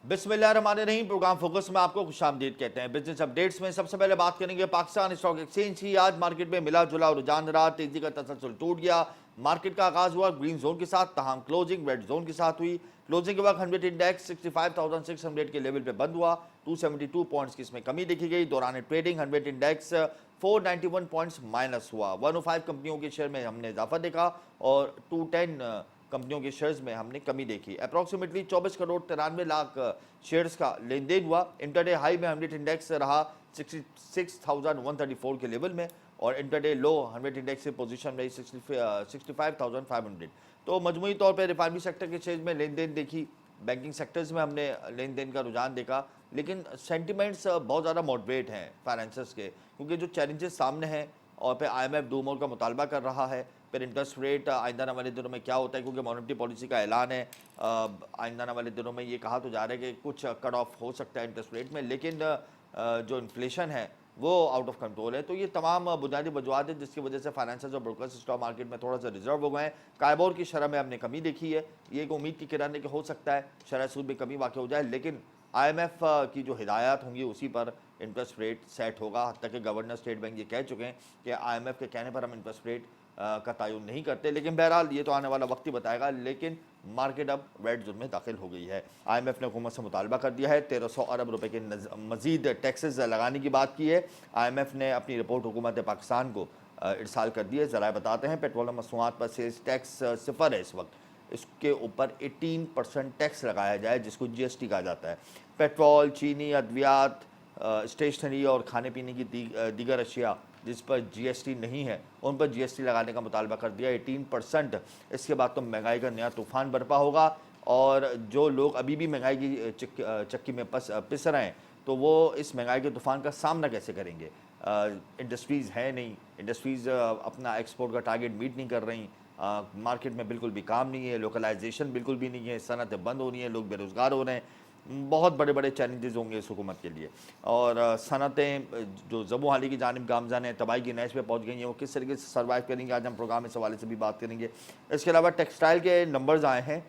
बिस्मिल्लाहिर्रहमानिर्रहीम। Programme focus में आपको खुशामदीद कहते हैं। बिजनेस अपडेट्स में सबसे पहले बात करेंगे पाकिस्तान स्टॉक एक्सचेंज की। आज मार्केट में मिला जुला रुझान रहा, तेजी का तसलसल टूट गया। मार्केट का आगाज हुआ ग्रीन जोन के साथ, तहम क्लोजिंग रेड जोन के साथ हुई। क्लोजिंग के वक्त 100 इंडेक्स 65,600 के लेवल पे बंद हुआ। 272 पॉइंट्स की इसमें कमी देखी गई। दौरान ट्रेडिंग 100 इंडेक्स 491 पॉइंट्स माइनस हुआ। 105 कंपनियों के शेयर में हमने इजाफा देखा और 210 कंपनियों के शेयर्स में हमने कमी देखी। अप्रॉक्सीमेटली 24 करोड़ 93 लाख शेयर्स का लेन देन हुआ। इंटरडे हाई में 100 इंडेक्स रहा 66,134 के लेवल में और इंटरडे लो 100 इंडेक्स की पोजीशन रही 65,500। तो मजमूई तौर पर रिफाइनरी सेक्टर के शेयर्स में लेन देन देखी। बैंकिंग सेक्टर्स में हमने लेन देन का रुझान देखा, लेकिन सेंटिमेंट्स बहुत ज़्यादा मॉडरेट हैं फाइनेंसर्स के, क्योंकि जो चैलेंजेस सामने हैं और फिर IMF डू मोर का मुतालबा कर रहा है। फिर इंटरेस्ट रेट आइंदा आने वाले दिनों में क्या होता है, क्योंकि मॉनेटरी पॉलिसी का ऐलान है। आइंदा आने वाले दिनों में ये कहा तो जा रहा है कि कुछ कट ऑफ हो सकता है इंटरेस्ट रेट में, लेकिन जो इन्फ्लेशन है वो आउट ऑफ कंट्रोल है। तो ये तमाम बुनियादी वजूहत है जिसकी वजह से फाइनेंसर्स और ब्रोकर्स स्टॉक मार्केट में थोड़ा सा रिजर्व हो गए हैं। कायबोर की शरह में हमने कमी देखी है। ये एक उम्मीद की किरण है कि हो सकता है शरह सूद में कमी वाक़ हो जाए, लेकिन IMF की जो हिदायत होंगी उसी पर इंटरेस्ट रेट सेट होगा। हद तक कि गवर्नर स्टेट बैंक ये कह चुके हैं कि IMF के कहने पर हम इंटरेस्ट रेट का तयन नहीं करते, लेकिन बहरहाल ये तो आने वाला वक्त ही बताएगा। लेकिन मार्केट अब रेड जोन में दाखिल हो गई है। IMF ने हुकूमत से मुतालबा कर दिया है, 1300 अरब रुपए के मजीद टैक्सेस लगाने की बात की है। IMF ने अपनी रिपोर्ट हुकूमत पाकिस्तान को इरसाल कर दी है। ज़रा बताते हैं, पेट्रोल और मसनूआत पर सेल्स टैक्स सिफर है इस वक्त। इसके ऊपर 18% टैक्स लगाया जाए, जिसको GST कहा जाता है। पेट्रोल, चीनी, अद्वियात, स्टेशनरी और खाने पीने की दीगर अशिया जिस पर GST नहीं है उन पर GST लगाने का मुतालबा कर दिया 18%। इसके बाद तो महंगाई का नया तूफान बर्पा होगा और जो लोग अभी भी महंगाई की चक्की में पिस रहे हैं, तो वो इस महंगाई के तूफान का सामना कैसे करेंगे। इंडस्ट्रीज़ है नहीं, इंडस्ट्रीज़ अपना एक्सपोर्ट का टारगेट मीट नहीं कर रही। मार्केट में बिल्कुल भी काम नहीं है, लोकलाइजेशन बिल्कुल भी नहीं है, सनतें बंद हो रही हैं, लोग बेरोज़गार हो रहे हैं। बहुत बड़े बड़े चैलेंजेस होंगे इस हुकूमत के लिए। और सनतें जो ज़बो हाली की जानिब गामज़न है, तबाही की नहज पे पहुँच गई हैं, वो किस तरीके से सर्वाइव करेंगे, आज हम प्रोग्राम इस हवाले से भी बात करेंगे। इसके अलावा टेक्सटाइल के नंबर्स आए हैं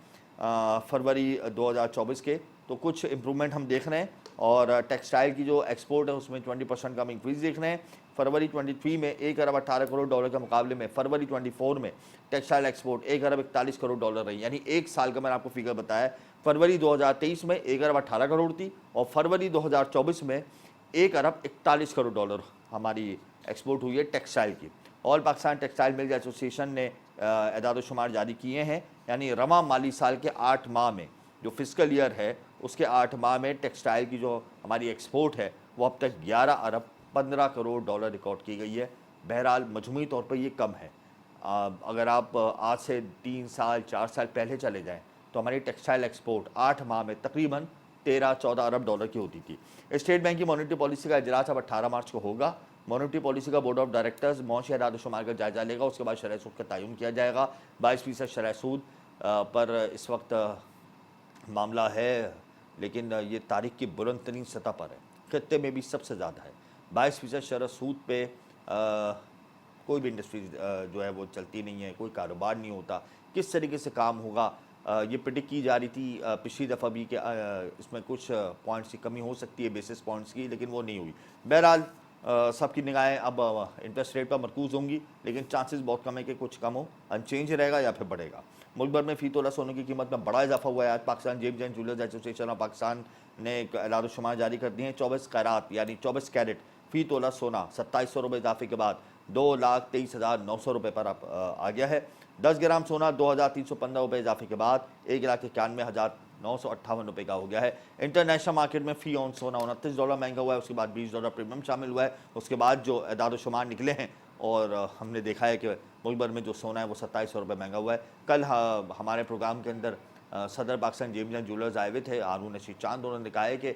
फरवरी 2024 के, तो कुछ इम्प्रूवमेंट हम देख रहे हैं और टेक्सटाइल की जो एक्सपोर्ट है उसमें 20% का हम इंक्रीज़ देख रहे हैं। फरवरी 23 में 1 अरब 18 करोड़ डॉलर के मुकाबले में फरवरी 24 में टेक्सटाइल एक्सपोर्ट 1 अरब 41 करोड़ डॉलर रही, यानी एक साल का मैंने आपको फिगर बताया। फरवरी 2023 में 1 अरब 18 करोड़ थी और फरवरी 2024 में 1 अरब 41 करोड़ डॉलर हमारी एक्सपोर्ट हुई है टेक्सटाइल की। All Pakistan textile mills association ने एदाद शुमार जारी किए हैं, यानी रवा माली साल के 8 माह में, जो फिस्कल ईयर है उसके 8 माह में टेक्सटाइल की जो हमारी एक्सपोर्ट है वो अब तक 11 अरब 15 करोड़ डॉलर रिकॉर्ड की गई है। बहरहाल मजमूई तौर पर ये कम है। अगर आप आज से 3 साल 4 साल पहले चले जाएँ तो हमारी टेक्सटाइल एक्सपोर्ट 8 माह में तकरीबन 13-14 अरब डॉलर की होती थी। स्टेट बैंक की मॉनेटरी पॉलिसी का इजलास अब 18 मार्च को होगा। मॉनेटरी पॉलिसी का बोर्ड ऑफ डायरेक्टर्स मौशी एदाद शुमार का जायजा लेगा, उसके बाद शरह सूद का तयन किया जाएगा। 22% शरह सूद पर इस वक्त मामला है, लेकिन ये तारीख की बुलंद तरीन सतह पर है, खत्ते में भी सबसे ज़्यादा है। 22% शरह सूद पे कोई भी इंडस्ट्री जो है वो चलती नहीं है, कोई कारोबार नहीं होता। किस तरीके से काम होगा ये प्रिडिक्ट की जा रही थी पिछली दफ़ा भी कि इसमें कुछ पॉइंट्स की कमी हो सकती है, बेसिस पॉइंट्स की, लेकिन वो नहीं हुई। बहरहाल सबकी निगाहें अब इंटरेस्ट रेट पर मरकूज़ होंगी, लेकिन चांसेस बहुत कम है कि कुछ कम हो, अनचेंज रहेगा या फिर बढ़ेगा। मुल्क भर में फ़ी तोला सोने की कीमत में बड़ा इजाफा हुआ है। आज पाकिस्तान जेब Jain jewellers association of Pakistan ने एक एलान शुमार जारी कर दिए हैं। 24 कैरात यानी 24 कैरेट फ़ी तोला सोना 2700 रुपये इजाफे के बाद 2,23,900 रुपये पर आ गया है। 10 ग्राम सोना 2,315 रुपये इजाफे के बाद 1,91,958 रुपये का हो गया है। इंटरनेशनल मार्केट में फ़ी ऑन सोना $29 महंगा हुआ है, उसके बाद $20 प्रीमियम शामिल हुआ है। उसके बाद जो एदाद शुमार निकले हैं और हमने देखा है कि मुल्क भर में जो सोना है वो 2700 रुपये महंगा हुआ है। कल हमारे प्रोग्राम के अंदर सदर पाकिस्तान जेब जैन ज्वेलर्स आए हुए थे, हारून रशीद चांद, उन्होंने कहा है कि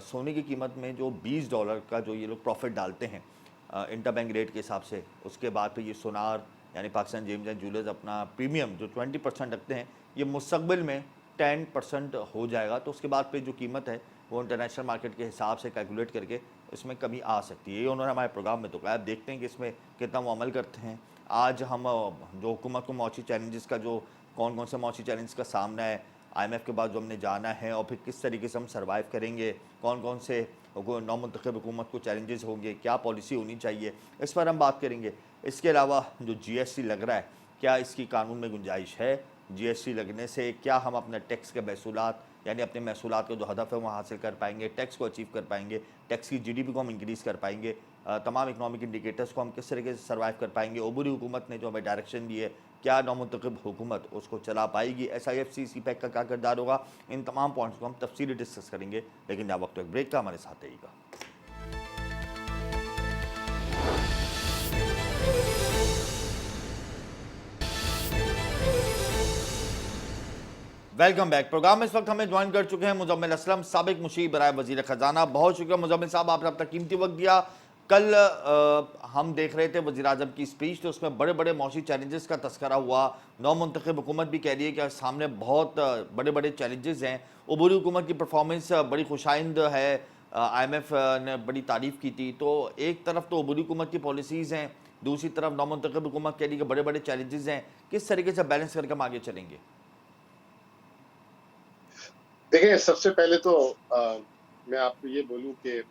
सोने की कीमत में जो $20 का जो ये लोग प्रॉफिट डालते हैं इंटर बैंक रेट के हिसाब से, उसके बाद फिर ये सोनार यानी पाकिस्तान जेब जैन ज्वेलर्स अपना प्रीमियम जो 20% रखते हैं, ये मुस्तकबिल में 10% हो जाएगा। तो उसके बाद फिर जो कीमत है वो इंटरनेशनल मार्केट के हिसाब से कैलकुलेट करके इसमें कमी आ सकती है। ये उन्होंने हमारे प्रोग्राम में तो कहा। अब देखते हैं कि इसमें कितना वो अमल करते हैं। आज हम जो हुकूमत को मौची चैलेंजेस का जो कौन कौन से मौची चैलेंज का सामना है, IMF के बाद जो हमने जाना है और फिर किस तरीके से हम सर्वाइव करेंगे, कौन कौन से नौमुंतखब हुकूमत को चैलेंजेस होंगे, क्या पॉलिसी होनी चाहिए, इस पर हम बात करेंगे। इसके अलावा जो GST लग रहा है, क्या इसकी कानून में गुंजाइश है? GST लगने से क्या हम अपने टैक्स के महसूलात यानी अपने महसूलात का जो हदफ है वो हासिल कर पाएंगे, टैक्स को अचीव कर पाएंगे, टैक्स की GDP को हम इंक्रीज़ कर पाएंगे, तमाम इकनॉमिक इंडिकेटर्स को हम किस तरीके से सर्वाइव कर पाएंगे। ओबूरी हुकूमत ने जो हमें डायरेक्शन दी है, क्या नौमुंतखब हुकूमत उसको चला पाएगी? SIFC CPEC का क्या किरदार होगा? इन तमाम पॉइंट्स को हम तफसीली डिस्कस करेंगे, लेकिन जब वक्त एक ब्रेक का, हमारे साथ रहिएगा। Welcome back. प्रोग्राम में इस वक्त हमें ज्वाइन कर चुके हैं मुजम्मिल असलम, साबिक मुशीर बराए वजीर खजाना। बहुत शुक्रिया मुजम्मिल साहब, आपने अपना कीमती वक्त दिया। कल हम देख रहे थे वज़ीर आज़म की स्पीच, तो उसमें बड़े बड़े मौसी चैलेंजेस का तस्करा हुआ। नौ मुंतखब हुकूमत भी कह रही है कि सामने बहुत बड़े बड़े चैलेंजेस हैं। उबूरी हुकूमत की परफॉर्मेंस बड़ी खुशाइंद है, IMF ने बड़ी तारीफ़ की थी। तो एक तरफ तो उबूरी हुकूमत की पॉलिसीज़ हैं, दूसरी तरफ नौ मुंतखब हुकूमत कह रही है कि बड़े बड़े चैलेंजेस हैं। किस तरीके से बैलेंस करके हम आगे चलेंगे? देखिए, सबसे पहले तो मैं आपको ये बोलूं कि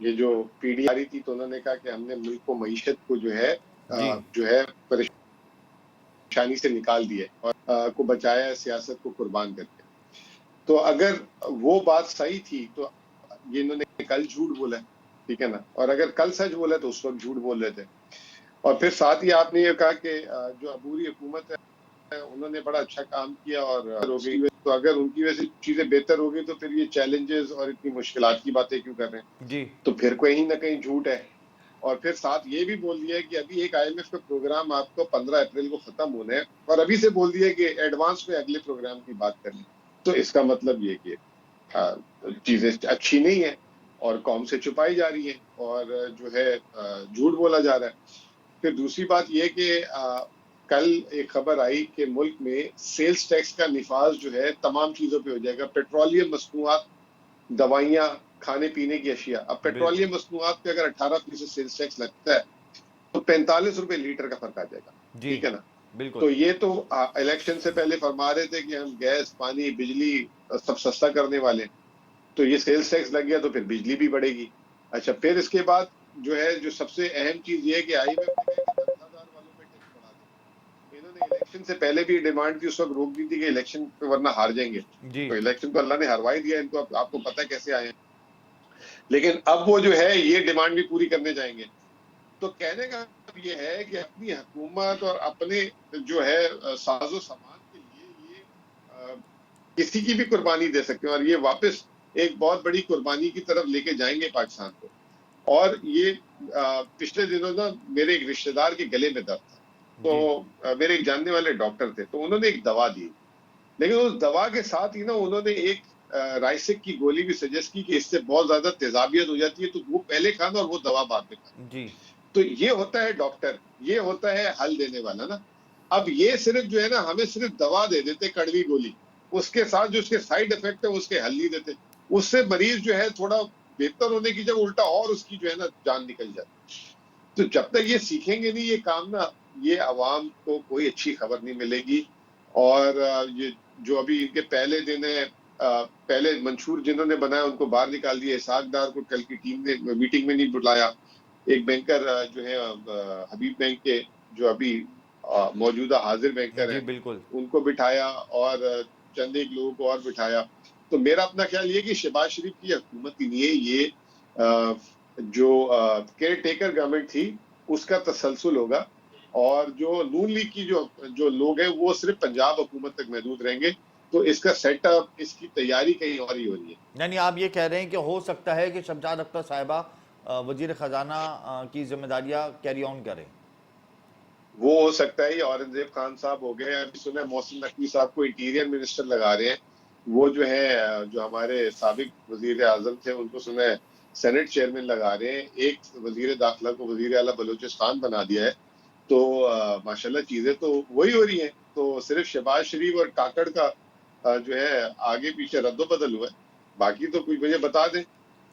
ये जो पीढ़ी आ रही थी तो उन्होंने कहा कि हमने मुल्क को, मईशत को जो है परेशानी से निकाल दिया और को बचाया, सियासत को कुर्बान करके। तो अगर वो बात सही थी तो ये इन्होंने कल झूठ बोला, ठीक है ना, और अगर कल सच बोला तो उस वक्त झूठ बोल रहे थे। और फिर साथ ही आपने ये कहा कि जो अबूरी हुकूमत है उन्होंने बड़ा अच्छा काम किया और हो गई, तो अगर उनकी वजह से चीजें बेहतर हो गई तो फिर ये चैलेंजेस और इतनी मुश्किलात की बातें क्यों कर रहे हैं? जी, तो फिर कहीं ना कहीं झूठ है। और फिर साथ ये भी बोल दिया कि अभी एक IMF का प्रोग्राम आपको 15 अप्रैल को खत्म होना है और अभी से बोल दिया कि एडवांस में अगले प्रोग्राम की बात करनी। तो इसका मतलब ये कि चीजें अच्छी नहीं है और कौम से छुपाई जा रही है और जो है झूठ बोला जा रहा है। फिर दूसरी बात ये कि कल एक खबर आई कि मुल्क में सेल्स टैक्स का निफाज जो है तमाम चीजों पे हो जाएगा, पेट्रोलियम मसनूआत, दवाइयां, खाने पीने की अशिया। अब पेट्रोलियम मसनूआत पे अगर 18% सेल्स टैक्स लगता है तो 45 रुपए लीटर का फर्क आ जाएगा, जी, ठीक है ना। बिल्कुल। तो ये तो इलेक्शन से पहले फरमा रहे थे कि हम गैस, पानी, बिजली सब सस्ता करने वाले हैं। तो ये सेल्स टैक्स लग गया तो फिर बिजली भी बढ़ेगी। अच्छा, फिर इसके बाद जो है, जो सबसे अहम चीज ये है कि IMF ने कहा कि 10,000 वालों पे टैक्स बढ़ा दें। इन्होंने इलेक्शन से पहले भी डिमांड की, उस वक्त रोक दी थी कि इलेक्शन पे वरना हार जाएंगे। जी, तो इलेक्शन तो अल्लाह ने हरवाई दिया इनको, आपको पता है कैसे आए हैं। लेकिन अब वो जो है ये डिमांड भी पूरी करने जाएंगे। तो कहने का मतलब ये है कि अपनी हुकूमत और अपने जो है साजो सामान के लिए ये किसी की भी कुर्बानी दे सकते हैं और ये वापस एक बहुत बड़ी कुर्बानी की तरफ लेके जाएंगे पाकिस्तान को। और ये पिछले दिनों ना मेरे एक रिश्तेदार के गले में दर्द था, जी, तो मेरे एक जानने वाले डॉक्टर थे, तो उन्होंने एक दवा दी। लेकिन उस दवा के साथ ही ना उन्होंने एक राइसिक की गोली भी सजेस्ट की कि इससे बहुत ज्यादा तेजाबियत हो जाती है, तो वो पहले खाना और वो दवा बाद में खाना। जी, तो ये होता है डॉक्टर, ये होता है हल देने वाला ना। अब ये सिर्फ जो है ना, हमें सिर्फ दवा दे देते, कड़वी गोली, उसके साथ जो उसके साइड इफेक्ट है उसके हल नहीं देते। उससे मरीज जो है थोड़ा बेहतर होने की जगह उल्टा और उसकी जो है ना जान निकल जाती। तो जब तक ये सीखेंगे नहीं ये काम ना, ये अवाम को कोई अच्छी खबर नहीं मिलेगी। और ये जो अभी इनके पहले दिन है, पहले मंशूर जिन्होंने बनाया उनको बाहर निकाल दिया, इसहाक डार को कल की टीम ने मीटिंग में नहीं बुलाया। एक बैंकर जो है हबीब बैंक के, जो अभी मौजूदा हाजिर बैंकर जी, हैं, बिल्कुल। उनको बिठाया और चंद एक लोगों को और बिठाया। तो मेरा अपना ख्याल ये कि शहबाज शरीफ की हुकूमत ही नहीं है ये, जो केयर टेकर गवर्नमेंट थी उसका तसलसल होगा। और जो नून लीग की जो जो लोग हैं वो सिर्फ पंजाब हुकूमत तक महदूद रहेंगे। तो इसका सेटअप, इसकी तैयारी कहीं और ही हो रही है। यानी आप ये कह रहे हैं कि हो सकता है कि शमशाद अख्तर साहिबा वजीर ख़जाना की जिम्मेदारियां कैरी ऑन करें? वो हो सकता है, ये औरंगजेब खान साहब हो गए, अभी सुना मोहसिन नकवी साहब को इंटीरियर मिनिस्टर लगा रहे हैं। वो जो है जो हमारे साबिक वजीर आजम थे उनको सुना है सेनेट चेयरमैन लगा रहे हैं। एक वजीर दाखिला को वजीर आला बलूचिस्तान बना दिया है। तो माशाल्लाह चीजें तो वही हो रही हैं। तो सिर्फ शहबाज शरीफ और काकड़ का जो है आगे पीछे रद्दोबदल हुआ है, बाकी तो कुछ मुझे बता दें।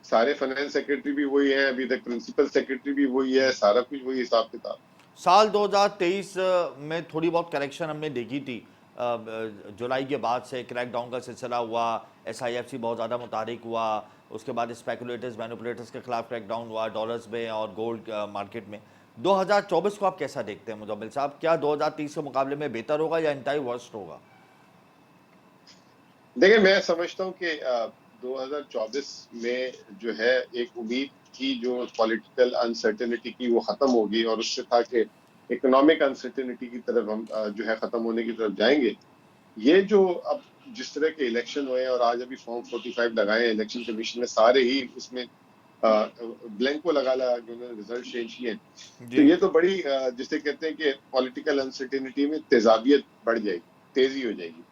सारे फाइनेंस सेक्रेटरी भी वही है, अभी तक प्रिंसिपल सेक्रेटरी भी वही है, सारा कुछ वही हिसाब किताब। साल 2023 में थोड़ी बहुत करेक्शन हमने देखी थी, जुलाई के बाद से क्रैकडाउन का सिलसिला हुआ, SIFC बहुत ज़्यादा मुतहरिक हुआ, उसके बाद स्पेकुलेटर्स मैनिपुलेटर्स के खिलाफ क्रैकडाउन हुआ डॉलर्स में और गोल्ड मार्केट में। 2024 को आप कैसा देखते हैं मुजम्मिल साहब? क्या 2030 के मुकाबले में बेहतर होगा या इंतहाई वर्स्ट होगा? देखिए, मैं समझता हूँ कि 2024 में जो है एक उम्मीद थी जो पॉलिटिकल अनसर्टेनिटी की वो खत्म होगी और उससे था कि इकोनॉमिक अनसर्टेनिटी की तरफ हम जो है खत्म होने की तरफ जाएंगे। ये जो अब जिस तरह के इलेक्शन हुए और आज अभी फॉर्म 45 लगाए इलेक्शन कमीशन ने, सारे ही उसमें ब्लैंको लगा कि उन्होंने रिजल्ट चेंज किए। तो जी ये तो बड़ी जिसे कहते हैं कि पॉलिटिकल अनसर्टेनिटी में तेजाबियत बढ़ जाएगी, तेजी हो जाएगी।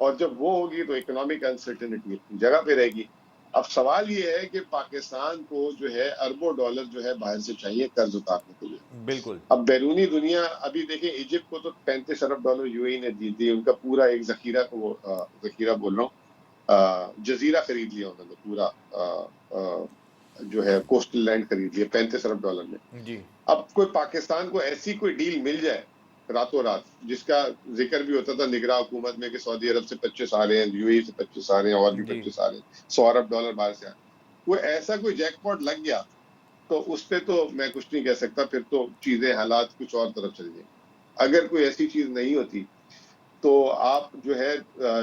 और जब वो होगी तो इकोनॉमिक अनसर्टेनिटी अपनी जगह पे रहेगी। अब सवाल ये है कि पाकिस्तान को जो है अरबों डॉलर जो है बाहर से चाहिए कर्ज उतारने के लिए। बिल्कुल। अब बैरूनी दुनिया, अभी देखें इजिप्ट को तो 35 अरब डॉलर यूएई ने दी थी, उनका पूरा एक जखीरा, वो जखीरा बोल रहा हूँ, जजीरा खरीद लिया उन्होंने, पूरा जो है कोस्टल लैंड खरीद लिया 35 अरब डॉलर में। जी अब कोई पाकिस्तान को ऐसी कोई डील मिल जाए रातों रात, जिसका जिक्र भी होता था निगरान हुकूमत में कि सऊदी अरब से 25 आ रहे हैं, यूएई से 25 आ रहे हैं, और भी जी 25 आ रहे हैं, 100 अरब डॉलर बाहर से आ रहे हैं, वो ऐसा कोई जैकपॉट लग गया तो उस पे तो मैं कुछ नहीं कह सकता, फिर तो चीजें हालात कुछ और तरफ चल जाएंगे। अगर कोई ऐसी चीज नहीं होती तो आप जो है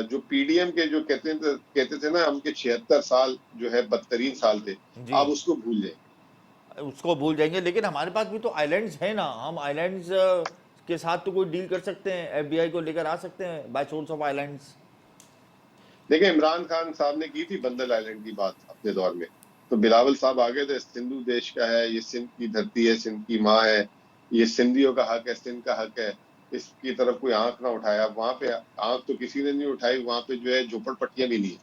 जो पीडीएम के जो कहते थे ना हम, के 76 साल जो है बदतरीन साल थे, जी आप उसको भूल जाए। उसको भूल जाएंगे, लेकिन हमारे पास भी तो आइलैंड्स है ना, हम आइलैंड्स के साथ तो कोई डील कर सकते हैं, FBI को लेकर आ सकते हैं बाय सोर्स ऑफ आइलैंड्स। देखिए, इमरान खान साहब ने की थी बंदर आइलैंड की बात अपने दौर में, तो बिलावल साहब आगे थे, सिंधु देश का है ये, सिंध की धरती है, सिंध की माँ है, ये सिंधियों का हक है, सिंध का हक है, इसकी तरफ कोई आंख ना उठाया। वहां पे आंख तो किसी ने नहीं उठाई, वहां पे जो है झोपड़पट्टियां भी नहीं है।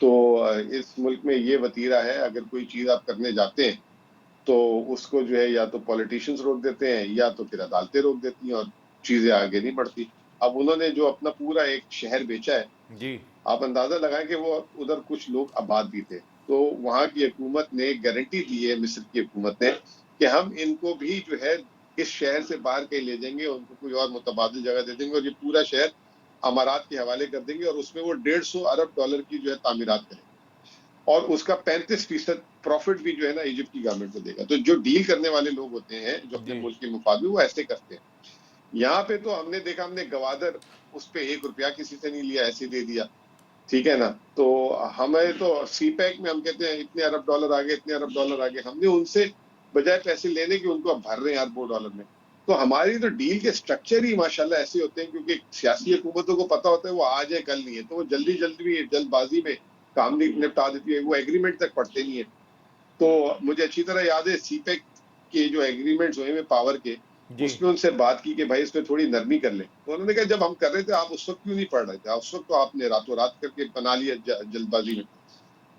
तो इस मुल्क में ये वतीरा है, अगर कोई चीज आप करने जाते हैं तो उसको जो है या तो पॉलिटिशियंस रोक देते हैं या तो फिर अदालतें रोक देती हैं और चीजें आगे नहीं बढ़ती। अब उन्होंने जो अपना पूरा एक शहर बेचा है, जी आप अंदाजा लगाएं कि वो उधर कुछ लोग आबाद भी थे, तो वहां की हुकूमत ने गारंटी दी है, मिस्र की हुकूमत ने, कि हम इनको भी जो है इस शहर से बाहर कहीं ले जाएंगे, उनको कोई और मुतबादिल जगह दे देंगे और ये पूरा शहर अमारात के हवाले कर देंगे और उसमें वो 150 अरब डॉलर की जो है तामीरात करेंगे और उसका 35% प्रॉफिट भी जो है ना इजिप्ट की गवर्नमेंट को देगा। तो जो डील करने वाले लोग होते हैं जो अपने जी मुल्क के मुफाद में, वो ऐसे करते हैं। यहाँ पे तो हमने देखा, हमने गवादर उस पे 1 रुपया किसी से नहीं लिया, ऐसे दे दिया, ठीक है ना। तो हमें तो सीपैक में हम कहते हैं इतने अरब डॉलर आ गए, इतने अरब डॉलर आ गए, हमने उनसे बजाय पैसे लेने के उनको अब भर रहे हैं अरबों डॉलर में। तो हमारी तो डील के स्ट्रक्चर ही माशाल्लाह ऐसे होते हैं, क्योंकि सियासी हुकूमतों को पता होता है वो आज है कल नहीं है, तो वो जल्दी जल्दी जल्दबाजी में काम निपटा देती है, वो एग्रीमेंट तक पढ़ते नहीं है। तो मुझे अच्छी तरह याद है सीपैक के जो एग्रीमेंट्स हुए हैं पावर के, जी उसमें उनसे बात की कि भाई इस पे थोड़ी नरमी कर ले, तो उन्होंने कहा जब हम कर रहे थे आप उस वक्त क्यों नहीं पढ़ रहे थे, उस वक्त तो आपने रातों रात करके बना लिया जल्दबाजी में।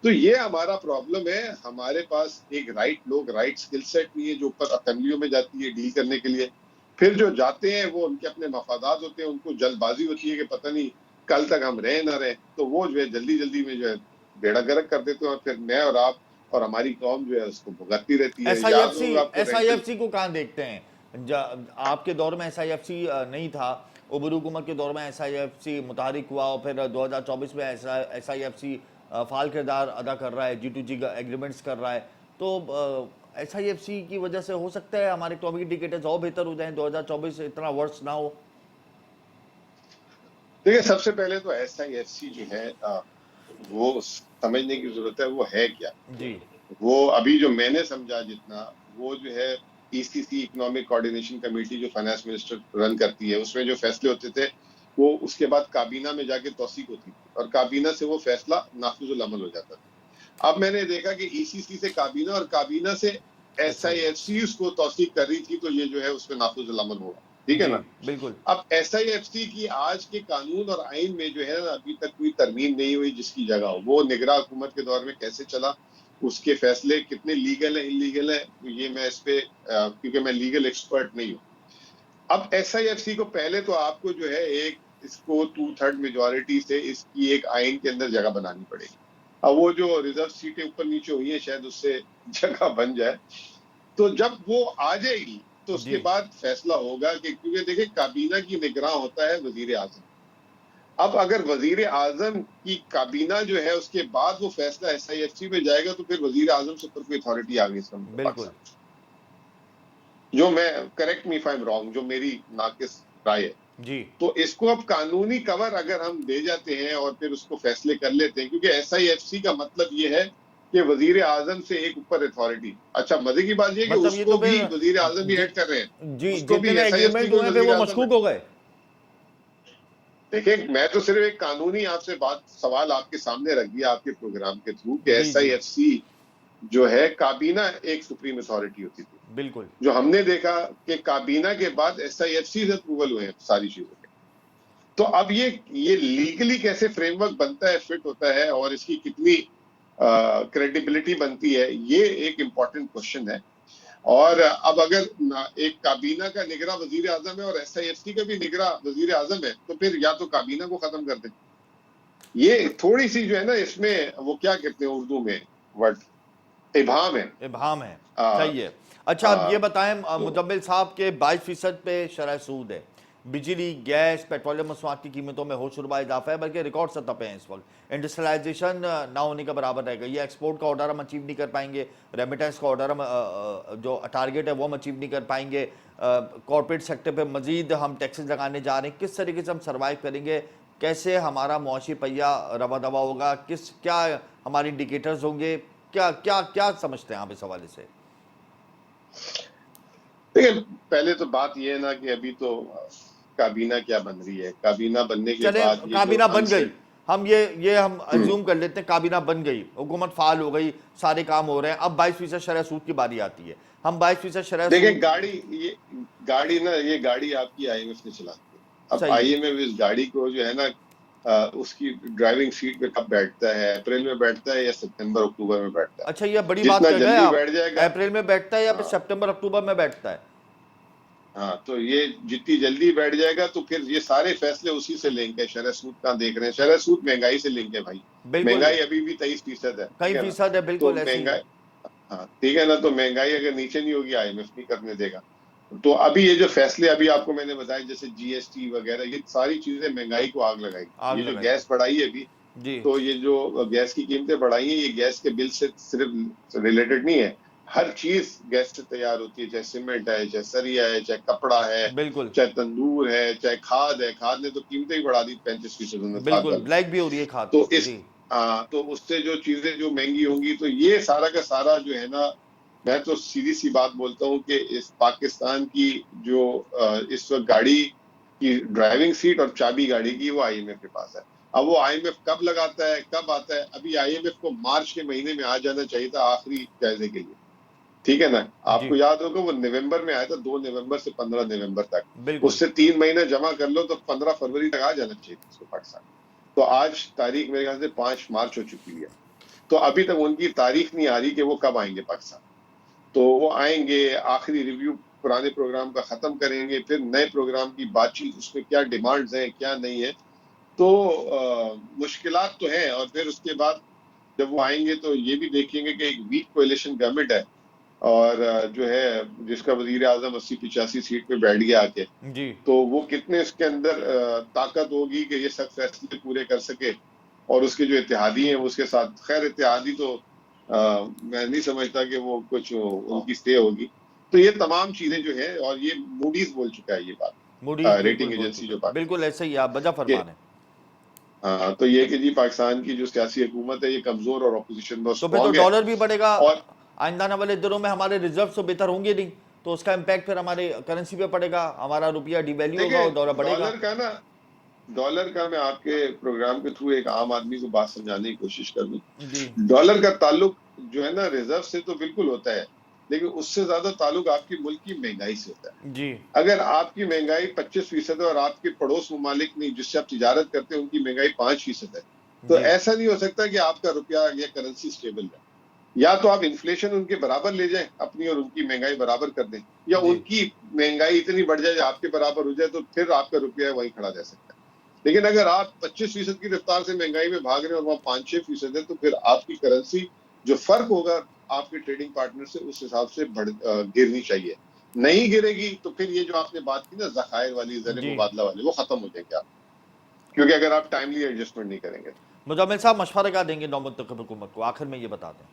तो ये हमारा प्रॉब्लम है, हमारे पास एक राइट स्किल सेट नहीं है जो ऊपर असेंबलियों में जाती है डील करने के लिए। फिर जो जाते हैं वो उनके अपने मफादात होते हैं, उनको जल्दबाजी होती है कि पता नहीं कल तक हम रहे ना रहे, तो वो जो है जल्दी जल्दी में जो है बेड़ा गर्क कर देते हैं और फिर मैं और आप और हमारी कौम जो है उसको भुगतती रहती है। एस आई एफ याद सी होगा आपको S I rental. F C को कहाँ देखते हैं? आपके दौर में SIFC नहीं था, उबरू हुकूमत के दौर में SIFC मुतारिक हुआ और फिर 2024 में SIFC फाल किरदार अदा कर रहा है, G2G एग्रीमेंट्स कर रहा है। तो SIFC की वजह से हो सकता है हमारे इकोनॉमिक इंडिकेटर्स और बेहतर हो जाएं, 2024 इतना वर्ष ना हो। देखिए, सबसे पहले तो एसआईएफसी जो है वो समझने की जरूरत है वो है क्या। जी वो अभी जो मैंने समझा जितना, वो जो है ईसीसी इकोनॉमिक कोऑर्डिनेशन कमेटी जो फाइनेंस मिनिस्टर रन करती है, उसमें जो फैसले होते थे वो उसके बाद काबीना में जाके तौसीक होती थी और काबीना से वो फैसला नाफिजुल अमल हो जाता था। अब मैंने देखा कि ईसीसी से काबीना और काबीना से SIFC एसआईएफसी उसको तौसीक कर रही थी, तो ये जो है उसमें नाफिजुल अमल होगा, ठीक है जी ना। बिल्कुल अब एसआईएफसी की आज के कानून और आइन में जो है ना अभी तक कोई तरमीम नहीं हुई जिसकी जगह हो। वो निगरान हुकूमत के दौर में कैसे चला, उसके फैसले कितने लीगल है इलीगल है, तो ये मैं इस पे क्योंकि मैं लीगल एक्सपर्ट नहीं हूँ। अब एसआईएफसी को पहले तो आपको जो है एक इसको 2/3 मेजोरिटी से इसकी एक आइन के अंदर जगह बनानी पड़ेगी। अब वो जो रिजर्व सीटें ऊपर नीचे हुई है शायद उससे जगह बन जाए, तो जब वो आ जाएगी तो उसके जी बाद फैसला होगा कि, क्योंकि देखिए काबीना की निगरान होता है वजीर आजम, अब अगर वजीर आजम की काबीना जो है उसके बाद वो फैसला SIFC में जाएगा तो फिर वजीर आजम से ऊपर कोई अथॉरिटी आ गई इसका मतलब बिल्कुल पाकिस्तान, जो मैं, correct me if I am wrong, जो मेरी नाकिस राय है। जी। तो इसको अब कानूनी कवर अगर हम दे जाते हैं और फिर उसको फैसले कर लेते हैं, क्योंकि SIFC का मतलब ये है कि वजीर आजम से एक ऊपर अथॉरिटी। अच्छा, मजे की बात ये कि मतलब ये तो उसको भी फिर वजीर आजम ही जि, हेड कर रहे हैं, जी उसको भी जितने SIFC एग्रीमेंट को हुए भी हैं फिर वजीर वो आजम है। मशकूक हो गए। देखिए, मैं तो सिर्फ एक कानूनी आपसे बात, सवाल आपके सामने रख दिया आपके प्रोग्राम के थ्रू कि जी जी SIFC जो है, काबीना एक सुप्रीम अथॉरिटी होती थी, बिल्कुल। जो हमने देखा कि काबीना के बाद SIFC से अप्रूवल हुए हैं सारी चीजों के। तो अब ये लीगली कैसे फ्रेमवर्क बनता है, फिट होता है, और इसकी कितनी क्रेडिबिलिटी बनती है, ये एक इंपॉर्टेंट क्वेश्चन है। और अब अगर एक काबीना का निगरान वजीर आजम है और SIFC का भी निगरान वजीर आजम है, तो फिर या तो काबीना को खत्म कर दें। ये थोड़ी सी जो है ना, इसमें वो क्या कहते हैं उर्दू में वर्ड, इबाम है। इबहम है। आ, सही है। अच्छा अब आ, ये बताएं तो मुजम्मिल साहब के 22% पे शरह सूद है। बिजली, गैस, पेट्रोलियम मसनूआत की कीमतों में होशरुबा इजाफा है, बल्कि रिकॉर्ड सतह पे हैं इस वक्त। इंडस्ट्रियलाइजेशन ना होने के बराबर रह गई है। एक्सपोर्ट का ऑर्डर हम अचीव नहीं कर पाएंगे, रेमिटेंस का ऑर्डर हम जो टारगेट है वो हम अचीव नहीं कर पाएंगे। कॉर्पोरेट सेक्टर पे मजीद हम टैक्सेस लगाने जा रहे हैं। किस तरीके से हम सर्वाइव करेंगे, कैसे हमारा मुआशी पहिया रवा दवा होगा, किस क्या हमारे इंडिकेटर्स होंगे, क्या क्या क्या समझते हैं आप इस हवाले से? देखिए, पहले तो बात ये है ना कि अभी तो काबीना क्या बन रही है, काबीना बनने के चले बाद ये जो काबीना बन गई, अनसेट, हम ये हम अज्यूम कर लेते हैं काबीना बन गई, हुकूमत फाल हो गई, सारे काम हो रहे हैं, अब 22% शरह सूद की बारी आती है। हम 22% शरह देखिए सूद। ये गाड़ी ना, ये गाड़ी आपकी IMF ने चलाती है। अब सही है। IMF इस गाड़ी को जो है ना, उसकी ड्राइविंग सीट पे कब बैठता है, अप्रैल में बैठता है या सितंबर अक्टूबर में बैठता है। अच्छा ये बड़ी बात जितना कर गए जल्दी आप, बैठ जाएगा, अप्रैल में बैठता है या फिर हाँ, सितंबर अक्टूबर में बैठता है? हाँ, तो ये जितनी जल्दी बैठ जाएगा तो फिर ये सारे फैसले उसी से लेंगे। शरह सूद कहाँ देख रहे हैं, शरह सूद महंगाई से लेंगे भाई। बिल्कुल। महंगाई अभी भी 23% है, कई ठीक है ना। फीसद है, तो बिल्कुल ऐसे ही है। महंगाई, हाँ ठीक है ना, तो महंगाई अगर नीचे नहीं होगी IMF नहीं करने देगा। तो अभी ये जो फैसले अभी आपको मैंने बताए, जैसे GST वगैरह, ये सारी चीजें महंगाई को आग लगाएगी। आग ये जो लगाएगी। गैस बढ़ाई है अभी, जी। तो ये जो गैस की कीमतें बढ़ाई हैं, ये गैस के बिल से सिर्फ रिलेटेड नहीं है। हर चीज गैस से तैयार होती है, चाहे सीमेंट है, चाहे सरिया है, चाहे कपड़ा है, बिल्कुल। चाहे तंदूर है, चाहे खाद है। खाद ने तो कीमतें ही बढ़ा दी 35% में, खाद बिल्कुल वाले। ब्लैक भी हो रही है खाद तो तो इस, जी। हाँ, तो उससे जो चीजें जो महंगी होंगी, तो ये सारा का सारा जो है ना, मैं तो सीधी सी बात बोलता हूँ कि इस पाकिस्तान की जो इस वक्त गाड़ी की ड्राइविंग सीट और चाबी गाड़ी की, वो IMF के पास है। अब वो IMF कब लगाता है, कब आता है, अभी IMF को मार्च के महीने में आ जाना चाहिए था आखिरी जायजे के लिए, ठीक है ना। जी आपको याद होगा वो नवंबर में आया था, 2 नवंबर से 15 नवंबर तक। बिल्कुल। उससे 3 महीने जमा कर लो तो 15 फरवरी तक आ जाना चाहिए इसको पाकिस्तान। तो आज तारीख मेरे ख्याल से 5 मार्च हो चुकी है। तो अभी तक उनकी तारीख नहीं आ रही कि वो कब आएंगे पाकिस्तान। तो वो आएंगे, आखिरी रिव्यू पुराने प्रोग्राम का खत्म करेंगे, फिर नए प्रोग्राम की बातचीत, उसमें क्या डिमांड्स हैं क्या नहीं है। तो मुश्किलात तो हैं। और फिर उसके बाद जब वो आएंगे तो ये भी देखेंगे कि एक वीक कोalition गवर्नमेंट है, और जो है जिसका वजीर आजम 80-85 सीट पे बैठ गया आके, जी तो वो कितने इसके अंदर ताकत होगी कि ये सब फैसले पूरे कर सके। और उसके जो इत्तेहादी हैं उसके साथ, खैर इत्तेहादी तो मैं नहीं समझता कि वो कुछ उनकी स्टे होगी। तो ये तमाम चीजें जो है, और ये मूडीज बोल चुका है ये बात, मूडीज बिल्कुल रेटिंग बोल एजेंसी चुका जो है, बिल्कुल पाकिस्तान ऐसे ही आप वजह के, फरमान है। हाँ, तो ये कि जी पाकिस्तान की जो सियासी हुकूमत है ये कमजोर और ऑपोजिशन बहुत तो फिर तो स्ट्रांग है। डॉलर भी बढ़ेगा, और आइंदा आने वाले दिनों में हमारे रिजर्व तो बेहतर होंगे नहीं, तो उसका इम्पैक्ट फिर हमारे करेंसी पे पड़ेगा, हमारा रुपया डिवैल्यू होगा देखिए, और डॉलर बढ़ेगा। डॉलर का ना, डॉलर का मैं आपके प्रोग्राम के थ्रू एक आम आदमी को बात समझाने की कोशिश कर दूं। जी डॉलर का ताल्लुक जो है ना रिजर्व से तो बिल्कुल होता है, लेकिन उससे ज्यादा ताल्लुक आपकी मुल्क की महंगाई से होता है। जी अगर आपकी महंगाई 25% है और आपके पड़ोस ममालिक नहीं जिससे आप तिजारत करते हैं उनकी महंगाई 5% है, तो जी ऐसा नहीं हो सकता कि आपका रुपया या करेंसी स्टेबल है। या तो आप इन्फ्लेशन उनके बराबर ले जाएं अपनी, और उनकी महंगाई बराबर कर दें, या जी उनकी महंगाई इतनी बढ़ जाए आपके बराबर हो जाए, तो फिर आपका रुपया वहीं खड़ा रह सकता है। लेकिन अगर आप 25% की रफ्तार से महंगाई में भाग रहे हैं और वहां 5-6% है, तो फिर आपकी करेंसी जो फर्क होगा आपके ट्रेडिंग पार्टनर से, उस हिसाब से गिरनी चाहिए। नहीं गिरेगी तो फिर ये जो आपने बात की ना जखायर वाली, जर जी मुबादला वाली, वो खत्म हो जाएंगे आप। क्योंकि अगर आप टाइमली एडजस्टमेंट नहीं करेंगे। मुजम्मिल साहब मशवरा क्या देंगे नौमुंतखब हुकूमत को, आखिर में ये बता दें।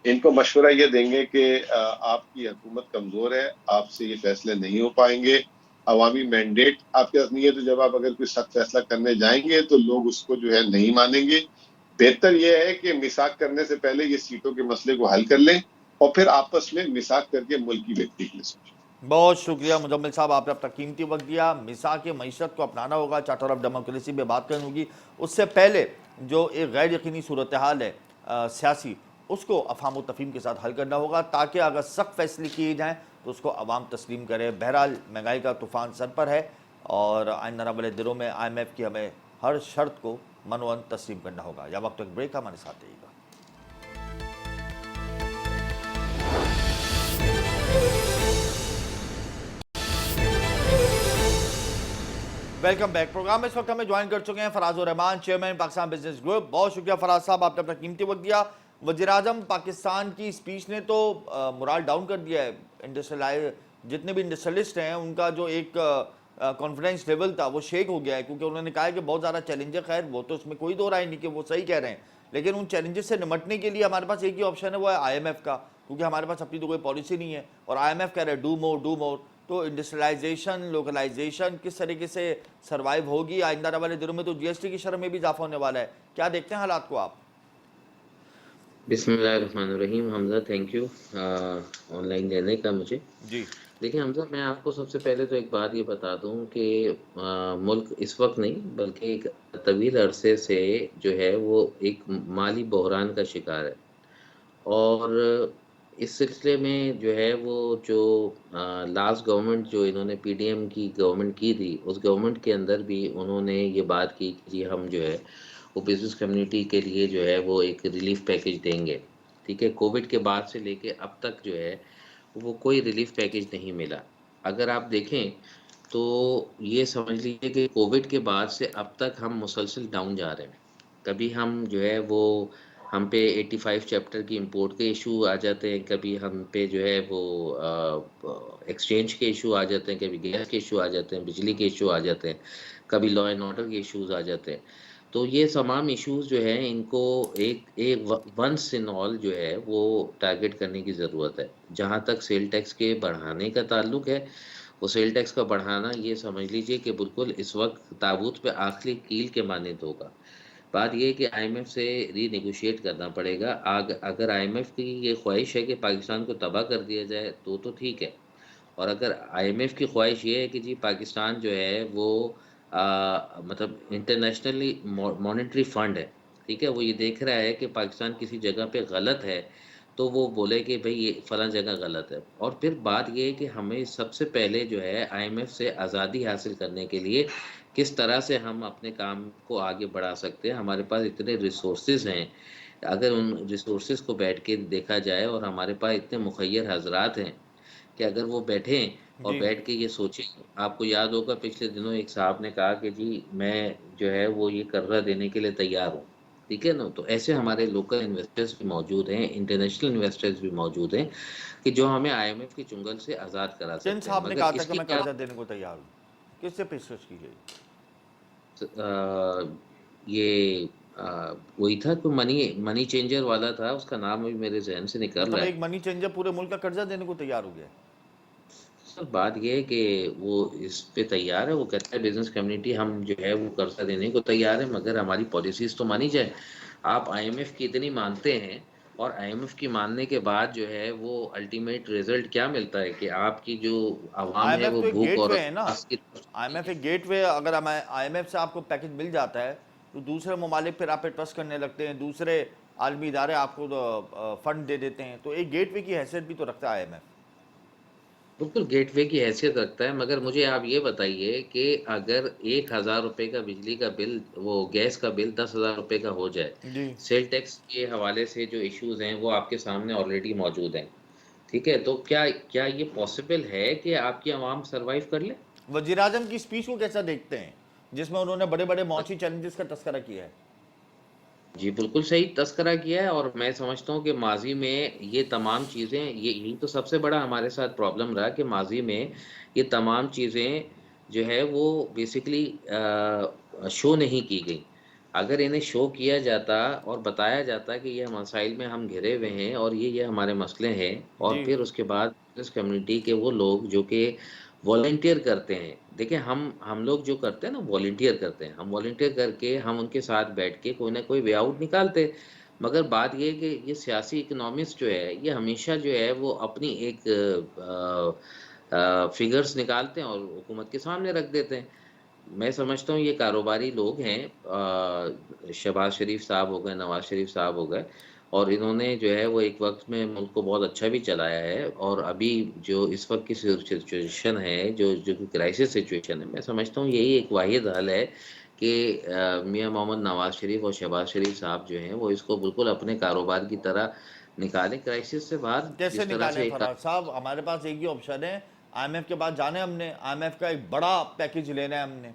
इनको मशवरा ये देंगे कि आपकी हुकूमत कमजोर है, आपसे ये फैसले नहीं हो पाएंगे, अवामी मैंडेट आपके पास नहीं है, तो जब आप अगर कोई सख्त फैसला करने जाएंगे तो लोग उसको जो है नहीं मानेंगे। बेहतर यह है कि मिसाक करने से पहले ये सीटों के मसले को हल कर लें और फिर आपस में मिसाक करके मुल्क की बेहतरी के लिए सोचें। बहुत शुक्रिया मुजम्मिल साहब, आपने अपना कीमती वक्त दिया। मिसाक मीशत को अपनाना होगा, चार्टर ऑफ डेमोक्रेसी में बात करनी होगी। उससे पहले जो एक गैर यकीनी सूरत हाल है सियासी, उसको अफाम तफहीम के साथ हल करना होगा, ताकि अगर सख्त फैसले किए जाएँ तो उसको अवाम तस्लीम करे। बहरहाल महंगाई का तूफ़ान सर पर है और आइंदा आने वाले दिनों में IMF की हमें हर शर्त को मनोअन तस्लीम करना होगा। या वक्त एक ब्रेक, हमारे साथ रहिएगा। Welcome back. प्रोग्राम में इस वक्त हमें ज्वाइन कर चुके हैं Farazur Rahman, chairman Pakistan business group. बहुत शुक्रिया फराज साहब, आपने अपना कीमती वक्त दिया। वज़ीर-ए-आज़म पाकिस्तान की स्पीच ने तो मोराल डाउन कर दिया है। इंडस्ट्रियलाइज जितने भी इंडस्ट्रियलिस्ट हैं उनका जो एक कॉन्फिडेंस लेवल था वो शेक हो गया है, क्योंकि उन्होंने कहा है कि बहुत ज़्यादा चैलेंजेस, खैर वो तो उसमें कोई दो राय नहीं कि वो सही कह रहे हैं, लेकिन उन चैलेंजेस से निपटने के लिए हमारे पास एक ही ऑप्शन है, वो है IMF का, क्योंकि हमारे पास अपनी तो कोई पॉलिसी नहीं है। और IMF कह रहे हैं डू मोर। तो इंडस्ट्रियलाइजेशन, लोकलाइजेशन किस तरीके से सर्वाइव होगी आइंदा आने वाले दिनों में, तो GST की शरह में भी इजाफा होने वाला है। क्या देखते हैं हालात को आप? बिस्मिल्लाहिर्रहमानिर्रहीम। हमजा, थैंक यू ऑनलाइन देने का मुझे। जी देखिए हमजा, मैं आपको सबसे पहले तो एक बात ये बता दूं कि मुल्क इस वक्त नहीं बल्कि एक तवील अरसे से जो है वो एक माली बहरान का शिकार है। और इस सिलसिले में जो है वो जो लास्ट गवर्नमेंट जो इन्होंने PDM की गवर्नमेंट की थी, उस गवर्नमेंट के अंदर भी उन्होंने ये बात की कि जी हम जो है वो बिजनेस कम्युनिटी के लिए जो है वो एक रिलीफ पैकेज देंगे। ठीक है, कोविड के बाद से लेके अब तक जो है वो कोई रिलीफ पैकेज नहीं मिला। अगर आप देखें तो ये समझ लीजिए कि कोविड के बाद से अब तक हम मुसलसल डाउन जा रहे हैं। कभी हम जो है वो हम पे 85 चैप्टर की इंपोर्ट के इशू आ जाते हैं, कभी हम पे जो है वो एक्सचेंज के इशू आ जाते हैं, कभी गैस के इशू आ जाते हैं, बिजली के इशू आ जाते हैं, कभी लॉ एंड ऑर्डर के इश्यूज आ जाते हैं। तो ये तमाम इश्यूज जो है इनको एक एक वंस इन ऑल जो है वो टारगेट करने की ज़रूरत है। जहाँ तक सेल टैक्स के बढ़ाने का ताल्लुक है, वो सेल टैक्स का बढ़ाना ये समझ लीजिए कि बिल्कुल इस वक्त ताबूत पे आखिरी कील के मानद होगा। बात ये है कि IMF से रीनेगोशिएट करना पड़ेगा। अगर IMF की ये ख्वाहिश है कि पाकिस्तान को तबाह कर दिया जाए तो ठीक है। और अगर IMF की ख्वाहिश ये है कि जी पाकिस्तान जो है वो मतलब इंटरनेशनली मॉनेटरी फंड है, ठीक है, वो ये देख रहा है कि पाकिस्तान किसी जगह पे गलत है तो वो बोले कि भाई ये फलां जगह गलत है। और फिर बात ये है कि हमें सबसे पहले जो है IMF से आज़ादी हासिल करने के लिए किस तरह से हम अपने काम को आगे बढ़ा सकते हैं। हमारे पास इतने रिसोर्सेज हैं, अगर उन रिसोर्सेज को बैठ के देखा जाए और हमारे पास इतने मुखय्यर हजरात हैं कि अगर वो बैठें और जी बैठ के ये सोचें। आपको याद होगा पिछले दिनों एक साहब ने कहा कि जी मैं जो है वो ये कर्जा देने के लिए तैयार हूँ, ठीक है ना। तो ऐसे हमारे लोकल इन्वेस्टर्स भी मौजूद हैं, इंटरनेशनल इन्वेस्टर्स भी मौजूद हैं कि जो हमें IMF के चुंगल से आज़ाद करा किन सकते हैं। साहब ने मगर कहा था कि इसकी मैं क्या कर्जा देने को तैयार हूँ? किससे पेशकश की गई? ये वही था, कोई मनी मनी चेंजर वाला था, उसका नाम अभी मेरे जहन से निकल मतलब रहा एक है। मनी चेंजर पूरे मुल्क का कर्जा देने को तैयार हो गया है? सर बात ये है कि वो इस पे तैयार है, वो कहता है बिजनेस कम्युनिटी हम जो है वो कर्जा देने को तैयार है, मगर हमारी पॉलिसीज तो मानी जाए। आप IMF की इतनी मानते हैं और IMF की मानने के बाद जो है वो अल्टीमेट रिजल्ट क्या मिलता है कि आपकी जो आवाम है IMF वो तो एक भूख और गेटवे है ना। प्यास की तरफ IMF है। एक गेटवे, अगर हमें IMF से आपको पैकेज मिल जाता है तो दूसरे ममालिक फिर आप पे ट्रस्ट करने लगते हैं, दूसरे आलमी इदारे आपको फंड दे देते हैं, तो एक गेटवे की हैसियत भी तो रखता है IMF। बिल्कुल गेटवे की हैसियत रखता है, मगर मुझे आप ये बताइए कि अगर 1,000 रुपये का बिजली का बिल, वो गैस का बिल 10,000 रुपये का हो जाए, जी सेल टैक्स के हवाले से जो इश्यूज हैं वो आपके सामने ऑलरेडी मौजूद हैं, ठीक है, तो क्या क्या ये पॉसिबल है कि आपकी आवाम सरवाइव कर ले? वजीर आजम की स्पीच को कैसा देखते हैं, जिसमें उन्होंने बड़े बड़े मौची चैलेंजेस का तस्करा किया है? जी बिल्कुल सही तस्करा किया है। और मैं समझता हूँ कि माजी में ये तमाम चीज़ें, ये यही तो सबसे बड़ा हमारे साथ प्रॉब्लम रहा कि माजी में ये तमाम चीज़ें जो है वो बेसिकली शो नहीं की गई। अगर इन्हें शो किया जाता और बताया जाता कि ये मसाइल में हम घिरे हुए हैं और ये हमारे मसले हैं, और जी फिर उसके बाद बिज़नेस कम्युनिटी के वो लोग जो कि वॉलंटियर करते हैं। देखिए हम लोग जो करते हैं ना, वॉलंटियर करते हैं। हम वॉलंटियर करके हम उनके साथ बैठ के कोई ना कोई वे आउट निकालते। मगर बात ये है कि ये सियासी इकोनॉमिस्ट जो है, ये हमेशा जो है वो अपनी एक फिगर्स निकालते हैं और हुकूमत के सामने रख देते हैं। मैं समझता हूँ ये कारोबारी लोग हैं, शहबाज शरीफ साहब हो गए, नवाज शरीफ साहब हो गए, और इन्होंने जो है वो एक वक्त में मुल्क को बहुत अच्छा भी चलाया है। और अभी जो इस वक्त की सिचुएशन है, जो क्राइसिस सिचुएशन है, मैं समझता हूँ यही एक वाहिद हल है कि मियाँ मोहम्मद नवाज शरीफ और शहबाज शरीफ साहब जो हैं वो इसको बिल्कुल अपने कारोबार की तरह निकालें क्राइसिस से बाहर। कैसे जिस तरह निकालें से एक फराज साहब? हमारे पास एक ही ऑप्शन है, आईएमएफ के पास जाना है हमने, आईएमएफ का एक बड़ा पैकेज लेना है हमने।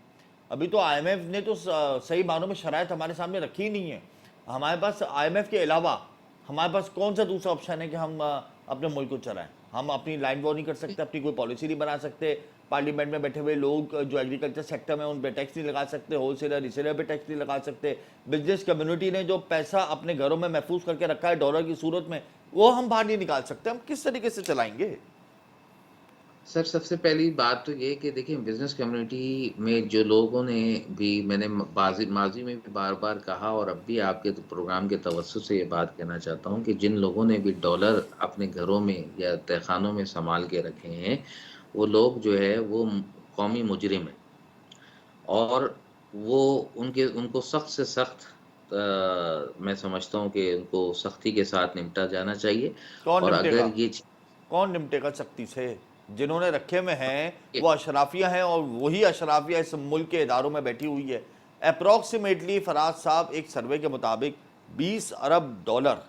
अभी तो आईएमएफ ने तो सही मानों में शराइत हमारे सामने रखी ही नहीं है। हमारे पास आईएमएफ के अलावा हमारे पास कौन सा दूसरा ऑप्शन है कि हम अपने मुल्क को चलाएं? हम अपनी लाइन वॉर नहीं कर सकते, अपनी कोई पॉलिसी नहीं बना सकते, पार्लियामेंट में बैठे हुए लोग जो एग्रीकल्चर सेक्टर में उन पे टैक्स नहीं लगा सकते, होलसेलर रिसेलर पे टैक्स नहीं लगा सकते, बिजनेस कम्युनिटी ने जो पैसा अपने घरों में महफूज करके रखा है डॉलर की सूरत में, वो हम बाहर नहीं निकाल सकते। हम किस तरीके से चलाएंगे? सर, सबसे पहली बात तो ये कि देखिए बिजनेस कम्युनिटी में जो लोगों ने भी, मैंने माजी में भी बार बार कहा और अब भी आपके प्रोग्राम के तवज्जुह से ये बात कहना चाहता हूँ कि जिन लोगों ने भी डॉलर अपने घरों में या तहखानों में संभाल के रखे हैं, वो लोग जो है वो कौमी मुजरिम है। और वो उनको सख्त से सख्त, मैं समझता हूँ कि उनको सख्ती के साथ निपटा जाना चाहिए। कौन और निपटेगा? अगर ये कौन निपटेगा सख्ती से? जिन्होंने रखे में हैं वो अशराफिया हैं, और वही अशराफिया इस मुल्क के इदारों में बैठी हुई है। अप्रॉक्सीमेटली फराज साहब, एक सर्वे के मुताबिक 20 अरब डॉलर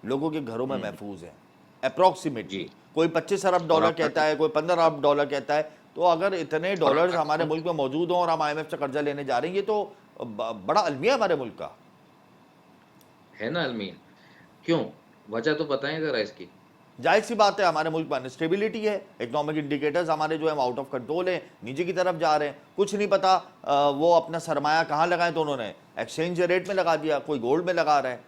लोगों के घरों में महफूज है। अप्रॉक्सीमेटली जी, कोई 25 अरब और डॉलर आप कहता है, कोई 15 अरब डॉलर कहता है। तो अगर इतने और डॉलर्स हमारे आप मुल्क में मौजूद हों और हम आईएमएफ से कर्जा लेने जा रहे हैं, ये तो बड़ा अलमिया हमारे मुल्क का। है ना अलमिया, क्यों? वजह तो बताएं जरा इसकी। जाहिर सी बात है, हमारे मुल्क में अनस्टेबिलिटी है, इकोनॉमिक इंडिकेटर्स हमारे जो है आउट ऑफ कंट्रोल हैं, नीचे की तरफ जा रहे हैं। कुछ नहीं पता वो अपना सरमाया कहाँ लगाएं, तो उन्होंने एक्सचेंज रेट में लगा दिया, कोई गोल्ड में लगा रहा है,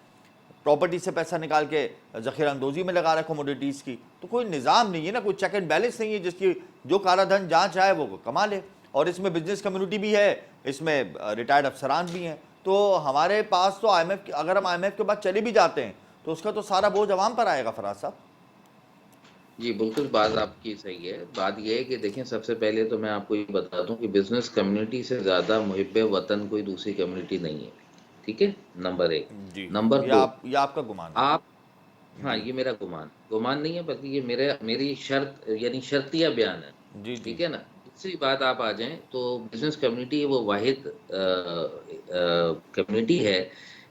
प्रॉपर्टी से पैसा निकाल के ज़ख़ीरा अंदोज़ी में लगा रहा है, कमोडिटीज़ की। तो कोई निज़ाम नहीं है ना, कोई चेक एंड बैलेंस नहीं है, जिसकी जो काला धन जहाँ चाहे वो कमा ले। और इसमें बिजनेस कम्युनिटी भी है, इसमें रिटायर्ड अफसरान भी हैं। तो हमारे पास तो IMF, अगर हम IMF के बाद चले भी जाते हैं तो उसका तो सारा बोझ अवाम पर आएगा फराज साहब। जी, बिल्कुल बात आपकी सही है। बात ये है कि देखें, सबसे पहले तो मैं आपको ये बता दूं कि बिज़नेस कम्युनिटी से ज़्यादा मुहिब्बे वतन कोई दूसरी कम्युनिटी नहीं है। ठीक है? नंबर 1। जी, नंबर 2, ये आपका गुमान है। आप, हाँ, जी ये मेरा गुमान नहीं है, बल्कि ये मेरी शर्त, यानी शर्तिया बयान है। जी जी ठीक है ना? दूसरी बात आप आ जाएँ तो बिज़नेस कम्युनिटी वो वाहिद कम्युनिटी है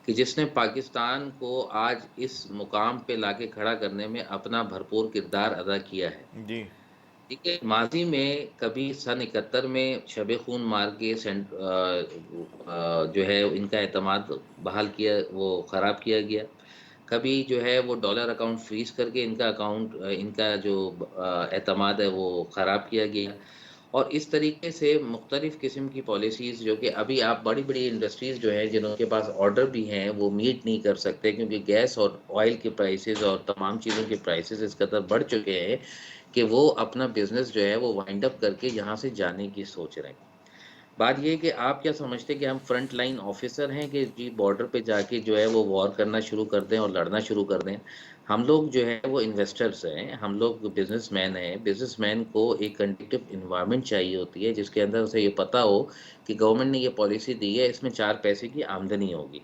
कि जिसने पाकिस्तान को आज इस मुकाम पे लाके खड़ा करने में अपना भरपूर किरदार अदा किया है। जी ठीक है? माज़ी में कभी सन 71 में शब-ए-खून मार के जो है इनका एतमाद बहाल किया, वो ख़राब किया गया। कभी जो है वो डॉलर अकाउंट फ्रीज़ करके इनका जो एतमाद है वो ख़राब किया गया। और इस तरीके से मुख्तलिफ़ किस्म की पॉलिसीज़, जो कि अभी आप बड़ी-बड़ी इंडस्ट्रीज़ जो हैं जिनके पास ऑर्डर भी हैं, वो मीट नहीं कर सकते क्योंकि गैस और ऑयल के प्राइसेज़ और तमाम चीज़ों के प्राइसेज़ इस कदर बढ़ चुके हैं कि वो अपना बिज़नेस जो है वो वाइंड अप करके यहाँ से जाने की सोच रहे हैं। बात ये है कि आप क्या समझते हैं कि हम फ्रंट लाइन ऑफिसर हैं कि जी बॉर्डर पे जाके जो है वो वॉर करना शुरू कर दें और लड़ना शुरू कर दें? हम लोग जो है वो इन्वेस्टर्स हैं, हम लोग बिजनेसमैन हैं। बिजनेसमैन को एक कंडक्टिव इन्वायरमेंट चाहिए होती है जिसके अंदर उसे ये पता हो कि गवर्नमेंट ने ये पॉलिसी दी है, इसमें 4 पैसे की आमदनी होगी।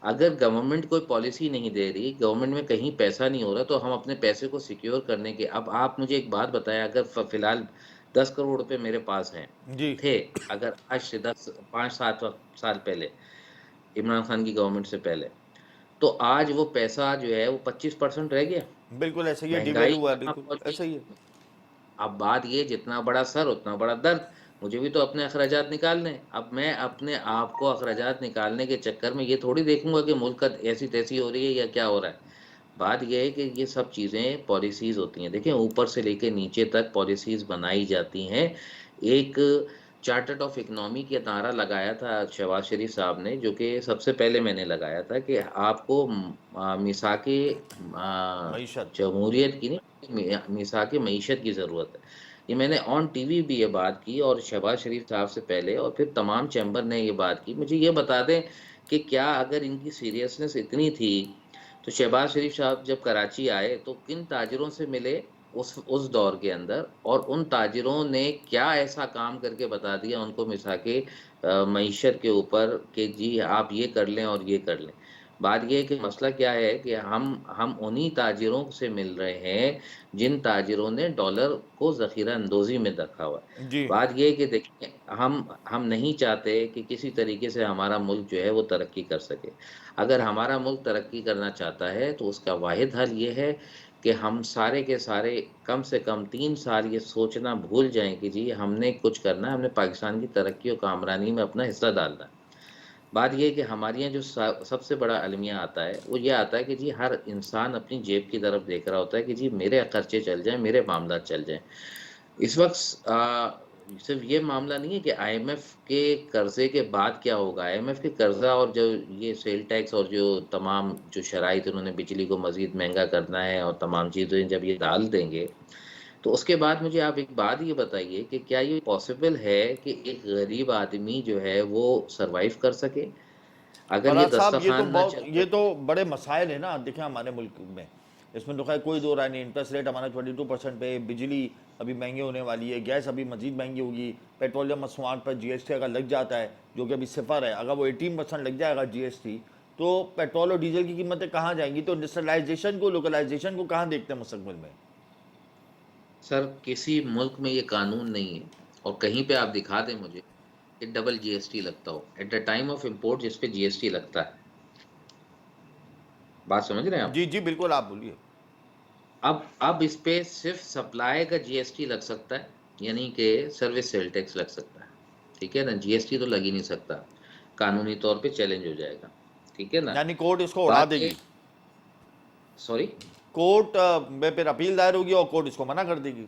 अगर गवर्नमेंट कोई पॉलिसी नहीं दे रही, गवर्नमेंट में कहीं पैसा नहीं हो रहा, तो हम अपने पैसे को सिक्योर करने के, अब आप मुझे एक बात बताएं, अगर फिलहाल 10 करोड़ रुपए मेरे पास हैं, जी थे, अगर आज से 5-7 साल पहले, इमरान खान की गवर्नमेंट से पहले, तो आज वो पैसा जो है वो 25% रह गया। बिल्कुल ऐसा ही है, महंगाई डिवेल्यू हुआ है, कहाँ बिल्कुल पहुंच गई। ऐसा ही है। अब बात ये, जितना बड़ा सर उतना बड़ा दर्द। मुझे भी तो अपने अखराजात निकालने हैं। अब मैं अपने आप को अखराजात निकालने के चक्कर में ये थोड़ी देखूंगा कि मुल्क का ऐसी तैसी हो रही है या क्या हो रहा है। बात ये है कि ये सब चीज़ें पॉलिसीज़ होती हैं। देखिए, ऊपर से लेके नीचे तक पॉलिसीज़ बनाई जाती हैं एक चार्टर्ड ऑफ इकोनॉमी का नारा लगाया था शहबाज शरीफ साहब ने, जो कि सबसे पहले मैंने लगाया था कि आपको मिसाके मईशत। जमहूरियत की नहीं, मिसाके मईशत की ज़रूरत है। ये मैंने ऑन टीवी भी ये बात की, और शहबाज शरीफ साहब से पहले और फिर तमाम चैम्बर ने ये बात की। मुझे ये बता दें कि क्या अगर इनकी सीरियसनेस इतनी थी तो शहबाज शरीफ साहब जब कराची आए तो किन ताजिरों से मिले उस दौर के अंदर, और उन ताजिरों ने क्या ऐसा काम करके बता दिया उनको मिसाके मईशत के ऊपर कि जी आप ये कर लें और ये कर लें। बात ये है कि मसला क्या है कि हम उन्हीं ताजिरों से मिल रहे हैं जिन ताजिरों ने डॉलर को ज़ख़ीरा अंदोज़ी में रखा हुआ है। जी बात ये है कि देखिए, हम नहीं चाहते कि किसी तरीके से हमारा मुल्क जो है वो तरक्की कर सके। अगर हमारा मुल्क तरक्की करना चाहता है तो उसका वाहिद हल ये है कि हम सारे के सारे कम से कम 3 साल ये सोचना भूल जाएँ कि जी हमने कुछ करना है, हमने पाकिस्तान की तरक्की और कामरानी में अपना हिस्सा डालना है। बात ये है कि हमारे यहाँ जो सबसे बड़ा अलमिया आता है वो ये आता है कि जी हर इंसान अपनी जेब की तरफ देख रहा होता है कि जी मेरे खर्चे चल जाएँ, मेरे मामला चल जाएँ। इस वक़्त सिर्फ़ ये मामला नहीं है कि आईएमएफ के कर्ज़े के बाद क्या होगा। आईएमएफ के कर्ज़ा और जो ये सेल टैक्स और जो तमाम जो शराइत उन्होंने बिजली को मज़ीद महँगा करना है और तमाम चीज़ें जब ये डाल देंगे, तो उसके बाद मुझे आप एक बात ये बताइए कि क्या ये पॉसिबल है कि एक गरीब आदमी जो है वो सर्वाइव कर सके? अगर ये फराज साहब, दस्तरख़्वान ना चल ये सके। तो बड़े मसाइल है ना, देखिए हमारे मुल्क में। इसमें तो खैर कोई दो राय नहीं। इंटरेस्ट रेट हमारा 22% पे, बिजली अभी महंगी होने वाली है, गैस अभी मजीद महंगी होगी, पेट्रोलियम मसनूआत पर जीएसटी अगर लग जाता है, जो कि अभी सिफर है, अगर वो 18% लग जाएगा जीएसटी, तो पेट्रोल और डीजल की कीमतें कहाँ जाएंगी? तो इंडस्ट्रियलाइजेशन को, लोकलाइजेशन को कहाँ देखते हैं मुस्तकबिल में? सर, किसी मुल्क में ये कानून नहीं है, और कहीं पे आप दिखा दें मुझे कि डबल जीएसटी लगता हो at the time of import जिस पे जीएसटी लगता है। बात समझ रहे हैं आप? जी जी बिल्कुल, आप बोलिए। अब इस पे सिर्फ सप्लाई का जीएसटी लग सकता है, यानी कि सर्विस सेल टैक्स लग सकता है। ठीक है ना? जीएसटी तो लग ही नहीं सकता, कानूनी तौर पे चैलेंज हो जाएगा। ठीक है ना? यानी कोर्ट इसको उड़ा बात ये, देगी? सॉरी, कोर्ट में फिर अपील दायर होगी और कोर्ट इसको मना कर देगी?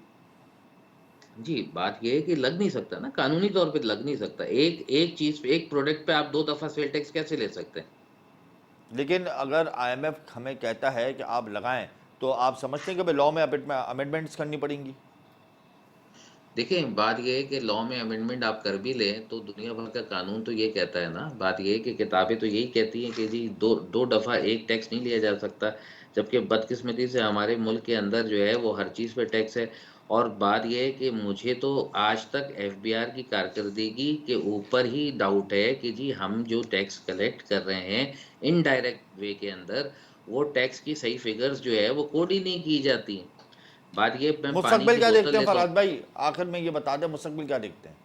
जी, बात ये है कि लग नहीं सकता ना, कानूनी तौर पे लग नहीं सकता। एक एक चीज़ पे, एक प्रोडक्ट पे आप 2 दफ़ा सेल टैक्स कैसे ले सकते हैं? लेकिन अगर आईएमएफ हमें कहता है कि आप लगाएं, तो आप समझते हैं कि लॉ में अमेंडमेंट्स करनी पड़ेंगी? देखिए, बात ये है कि लॉ में अमेंडमेंट आप कर भी लें तो दुनिया भर का कानून तो ये कहता है ना, बात ये है कि किताबें तो यही कहती हैं कि जी दो दफ़ा एक टैक्स नहीं लिया जा सकता, जबकि बदकिस्मती से हमारे मुल्क के अंदर जो है वो हर चीज़ पे टैक्स है। और बात ये है कि मुझे तो आज तक एफबीआर की कारकर्दगी के ऊपर ही डाउट है कि जी हम जो टैक्स कलेक्ट कर रहे हैं इनडायरेक्ट वे के अंदर, वो टैक्स की सही फिगर्स जो है वो कोड ही नहीं की जाती हैं। बात ये, मैं पानी मुस्तकबिल की क्या बोतल देखते हैं लेता हूँ। फराज भाई? आखिर में ये बता दें, मुस्तकबिल क्या देखते हैं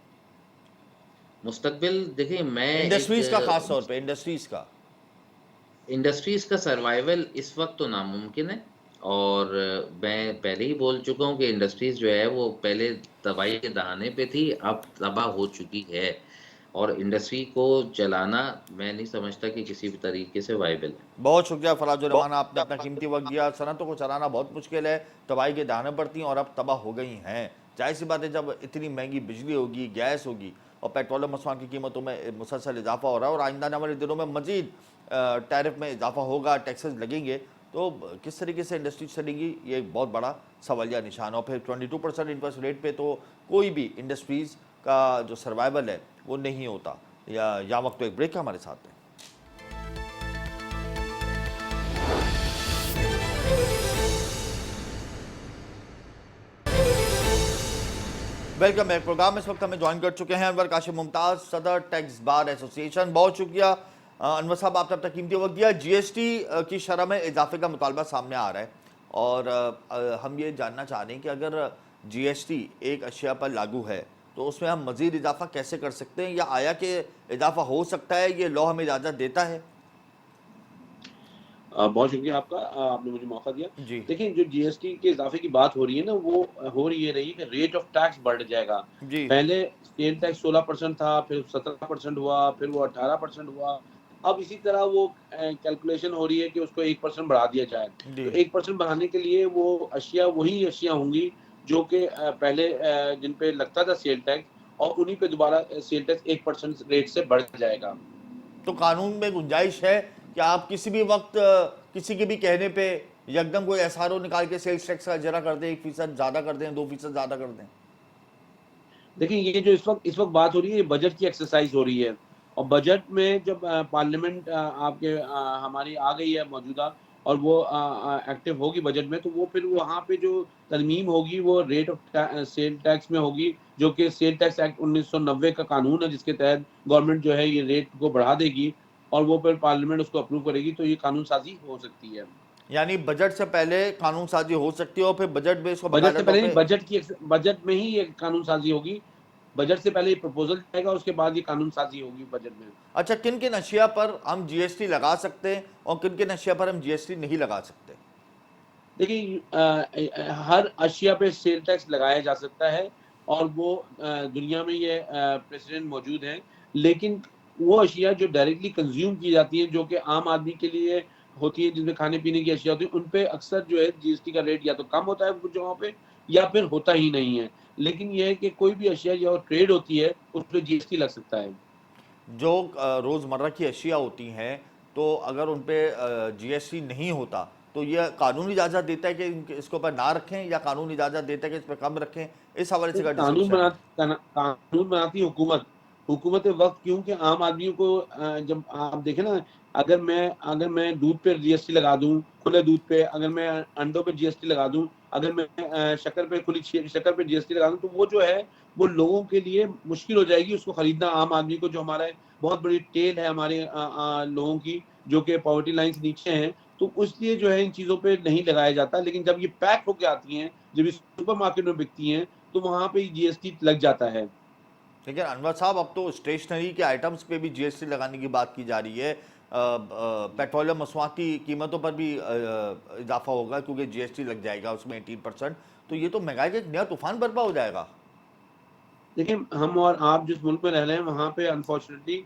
मुस्तकबिल देखिए, मैं एक इंडस्ट्रीज का, खास तौर पे इंडस्ट्रीज का? इंडस्ट्रीज का सर्वाइवल इस वक्त तो नामुमकिन है, और मैं पहले ही बोल चुका हूँ कि इंडस्ट्रीज जो है वो पहले तबाही के दहाने पे थी, अब तबाह हो चुकी है, और इंडस्ट्री को चलाना मैं नहीं समझता कि किसी भी तरीके से वाइबल है। बहुत शुक्रिया फराज रहमान, आपने अपना कीमती वक्त दिया। सनतों को चलाना बहुत मुश्किल है, तबाही के दाने पड़ती हैं और अब तबाह हो गई हैं। जाहिर सी बात है, जब इतनी महंगी बिजली होगी, गैस होगी और पेट्रोलियम मसनूआत की कीमतों में मुसलसल इजाफा हो रहा है और आइंदा आने वाले दिनों में मजीद टैरिफ में इजाफा होगा, टैक्सेस लगेंगे, तो किस तरीके से इंडस्ट्री चलेगी, ये एक बहुत बड़ा सवालिया निशान। और फिर 22% इंटरेस्ट रेट पे तो कोई भी इंडस्ट्रीज़ का जो सर्वाइवल है वो नहीं होता। या वक्त तो एक ब्रेक है, हमारे साथ है। Welcome back. प्रोग्राम में इस वक्त हमें ज्वाइन कर चुके हैं अनवर काशिम मुमताज़, सदर टैक्स बार एसोसिएशन। बहुत शुक्रिया अनवर साहब, आपने अपना कीमती वक्त दिया। जीएसटी की शरह में इजाफे का मुतालबा सामने आ रहा है और हम ये जानना चाह रहे हैं कि अगर जीएसटी एक अशिया पर लागू है तो उसमें हम मज़ीद इजाफा कैसे कर सकते हैं, या आया कि इजाफा हो सकता है, ये लॉ हमें इजाज़त देता है? बहुत शुक्रिया आपका, आपने मुझे मौका दिया। जी देखिए, जो जीएसटी के इजाफे की बात हो रही है ना, वो हो रही है कि रेट ऑफ टैक्स बढ़ जाएगा। जी पहले सेल टैक्स 16% था, फिर 17% हुआ, फिर वो 18% हुआ। अब इसी तरह वो कैलकुलेशन हो रही है कि उसको 1% बढ़ा दिया जाए। जी तो 1% बढ़ाने के लिए वो अशिया वही अशिया होंगी जो कि पहले जिन पे लगता था सेल टैक्स, और उन्हीं पे दोबारा सेल टैक्स 1% रेट से बढ़ जाएगा। तो कानून में गुंजाइश है कि आप किसी भी वक्त किसी के भी कहने पे एकदम कोई एसआरओ निकाल के सेल्स टैक्स का जरा कर दें, 1% ज्यादा कर दें, 2% ज्यादा कर दें? देखिए, ये जो इस वक्त बात हो रही है, ये बजट की एक्सरसाइज हो रही है, और बजट में जब पार्लियामेंट आपके हमारी आ गई है मौजूदा, और वो एक्टिव होगी बजट में, तो वो फिर वहाँ पे जो तरमीम होगी वो रेट ऑफ सेल टैक्स में होगी, जो कि सेल टैक्स एक्ट 1990 का कानून है, जिसके तहत गवर्नमेंट जो है ये रेट को बढ़ा देगी, और वो फिर पार्लियामेंट उसको अप्रूव करेगी, तो ये कानून साजी हो सकती है। यानी बजट से पहले कानून साजी हो सकती है और फिर बजट में इसको बजट बाकायदा से तौर पहले नहीं, पे। बजट में ही ये कानून साजी होगी। बजट से पहले ये प्रपोजल जाएगा, उसके बाद ये कानून साजी होगी बजट में। अच्छा, किन किन अशिया पर हम जीएसटी लगा सकते हैं और किन किन अशिया पर हम जीएसटी नहीं लगा सकते? देखिए, हर अशिया पे सेल टैक्स लगाया जा सकता है, और वो दुनिया में ये प्रेसिडेंट मौजूद हैं, लेकिन वो अशिया जो डायरेक्टली कंज्यूम की जाती हैं, जो कि आम आदमी के लिए होती है, जिसमें खाने पीने की अशिया होती है, उन पे अक्सर जो है जीएसटी का रेट या तो कम होता है कुछ जगहों पे, या फिर होता ही नहीं है। लेकिन ये है कि कोई भी अशिया जो ट्रेड होती है उस पे जीएसटी लग सकता है। जो रोज़मर्रा की अशिया होती हैं, तो अगर उन पे जीएसटी नहीं होता तो ये कानून इजाज़त देता है कि इसके ऊपर ना रखें, या कानून इजाज़त देता है कि इस पर कम रखें? इस हवाले से नहीं, क्या डिस्कशन है? कानून बनाती है हुकूमत। हुकूमत वक़्त, क्योंकि आम आदमियों को जब आप देखें ना, अगर मैं दूध पे जीएसटी लगा दूँ, खुले दूध पे, अगर मैं अंडों पे जीएसटी लगा दूँ, अगर मैं शक्कर पे, शक्कर पे जीएसटी लगा दूँ, तो वो जो है, वो लोगों के लिए मुश्किल हो जाएगी उसको खरीदना, आम आदमी को, जो हमारा बहुत बड़ी टेल है हमारे लोगों की, जो कि पॉवर्टी लाइन से नीचे हैं। तो इसलिए जो है इन चीज़ों पे नहीं लगाया जाता, लेकिन जब ये पैक होके आती हैं, जब ये सुपरमार्केट में बिकती हैं, तो वहाँ पे जीएसटी लग जाता है। लेकिन अनवर साहब, अब तो स्टेशनरी के आइटम्स पे भी जीएसटी लगाने की बात की जा रही है। पेट्रोलियम मसनूआत की कीमतों पर भी इजाफा होगा क्योंकि जीएसटी लग जाएगा उसमें 18%। तो ये तो महंगाई का एक नया तूफान बर्पा हो जाएगा। देखिए, हम और आप जिस मुल्क में रह रहे हैं, वहाँ पे अनफॉर्चुनेटली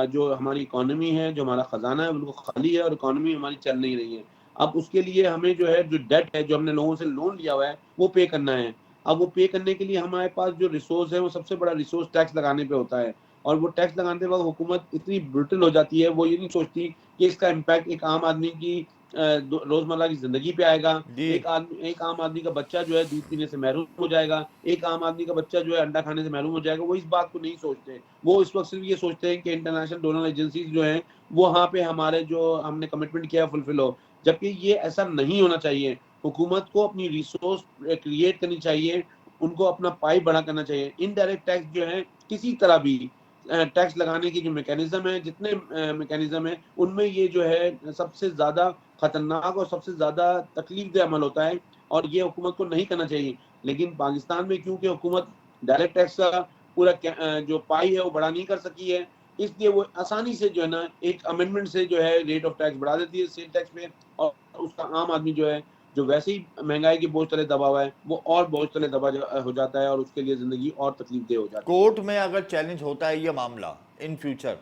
जो हमारी इकोनॉमी है, जो हमारा खजाना है, बिल्कुल खाली है, और इकोनॉमी हमारी चल नहीं रही है। अब उसके लिए हमें जो है, जो डेट है, जो हमने लोगों से लोन लिया हुआ है, वो पे करना है। अब वो पे करने के लिए हमारे पास जो रिसोर्स है, वो सबसे बड़ा रिसोर्स टैक्स लगाने पे होता है, और वो टैक्स लगाते वक्त हुकूमत इतनी ब्रुटल हो जाती है, वो ये नहीं सोचती कि इसका इम्पैक्ट एक आम आदमी की रोजमर्रा की जिंदगी पे आएगा। जी। एक आम आदमी का बच्चा जो है दूध पीने से महरूम हो जाएगा, एक आम आदमी का बच्चा जो है अंडा खाने से महरूम हो जाएगा। वो इस बात को नहीं सोचते। वो इस वक्त सिर्फ ये सोचते हैं कि इंटरनेशनल डोनर एजेंसीज जो हैं, वो वहाँ पे हमारे जो हमने कमिटमेंट किया है फुलफिल हो, जबकि ये ऐसा नहीं होना चाहिए। हुकूमत को अपनी रिसोर्स क्रिएट करनी चाहिए, उनको अपना पाई बड़ा करना चाहिए। इनडायरेक्ट टैक्स जो है, किसी तरह भी टैक्स लगाने की जो मैकेनिज्म है, जितने मैकेनिज्म है, उनमें ये जो है सबसे ज्यादा खतरनाक और सबसे ज्यादा तकलीफ अमल होता है, और ये हुकूमत को नहीं करना चाहिए। लेकिन पाकिस्तान में क्योंकि हुकूमत डायरेक्ट टैक्स का पूरा जो पाई है वो बढ़ा नहीं कर सकी है, इसलिए वो आसानी से जो है ना, एक अमेंडमेंट से जो है रेट ऑफ टैक्स बढ़ा देती है सेल टैक्स में, और उसका आम आदमी जो है, जो वैसे ही महंगाई के बोझ तले दबा हुआ है, वो और बोझ तले हो जाता है, और उसके लिए जिंदगी और तकलीफदेह हो जाती है। कोर्ट में अगर चैलेंज होता है ये मामला इन फ्यूचर,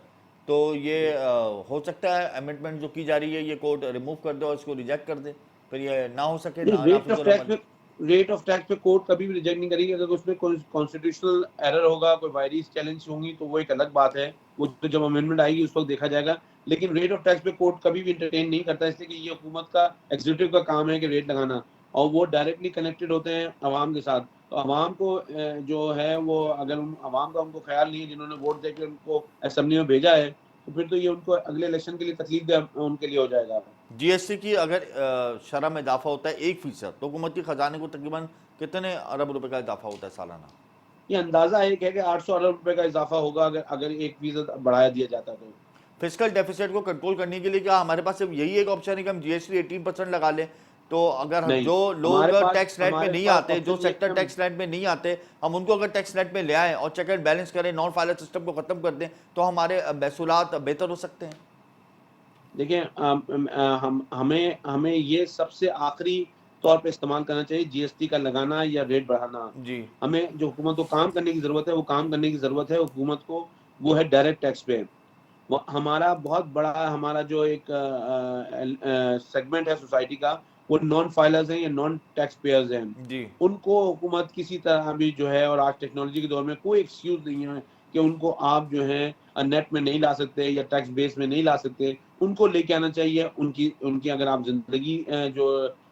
तो ये हो सकता है अमेंडमेंट जो की जा रही है ये कोर्ट रिमूव कर दे और इसको रिजेक्ट कर दे, फिर ये ना हो सके, नहीं, ना नाफिजुल अमल। रेट ऑफ टैक्स पे कोर्ट कभी भी रिजेक्ट नहीं करेगी। अगर उसमें कोई कॉन्स्टिट्यूशनल एरर होगा, कोई वायरीज चैलेंज होंगी, तो वो एक अलग बात है, वो तो जब अमेंडमेंट आएगी उस वक्त देखा जाएगा। लेकिन रेट ऑफ टैक्स पे कोर्ट कभी भी इंटरटेन नहीं करता, इसलिए कि ये हुकूमत का एग्जीक्यूटिव का काम है कि रेट लगाना, और वो डायरेक्टली कनेक्टेड होते हैं अवाम के साथ। तो अवाम को जो है वो, अगर अवाम का उनको ख्याल नहीं है, जिन्होंने वोट देकर उनको असेंबली में भेजा है, तो फिर तो ये उनको अगले इलेक्शन के लिए तकलीफ उनके लिए हो जाएगा। जीएसटी की अगर शरह में इजाफा होता है 1%, तो हुकूमत के खजाने को तकरीबन कितने अरब रुपए का इजाफा होता है सालाना? ये अंदाजा एक है कि 800 अरब रुपए का इजाफा होगा, अगर अगर 1% बढ़ाया दिया जाता तो। फिजिकल डेफिसिट को कंट्रोल करने के लिए क्या हमारे पास सिर्फ यही एक ऑप्शन है कि हम जीएसटी 18% लगा लें? तो अगर नहीं, जो लोग टैक्स नेट में हमारे नहीं पास आते, जो ऑप्शन ये सेक्टर है, टैक्स नेट में नहीं आते, हम उनको अगर टैक्स नेट में ले आएं और चेक एंड बैलेंस करें, नॉन फाइलर सिस्टम को खत्म कर दें, तो हमारे महसूलात बेहतर हो सकते हैं। देखिए, हम हमें हमें ये सबसे आखिरी तौर पे इस्तेमाल करना चाहिए, जीएसटी का लगाना या रेट बढ़ाना। जी। हमें जो हुकूमत को काम करने की जरूरत है, वो काम करने की जरूरत है हुकूमत को, वो है डायरेक्ट टैक्स पे। हमारा बहुत बड़ा, हमारा जो एक सेगमेंट है सोसाइटी का, वो नॉन फाइलर्स हैं या नॉन टैक्स पेयर्स हैं, जी उनको हुकूमत किसी तरह भी जो है, और आज टेक्नोलॉजी के दौर में कोई एक्सक्यूज नहीं है कि उनको आप जो है नेट में नहीं ला सकते या टैक्स बेस में नहीं ला सकते, उनको लेके आना चाहिए। उनकी उनकी अगर आप जिंदगी जो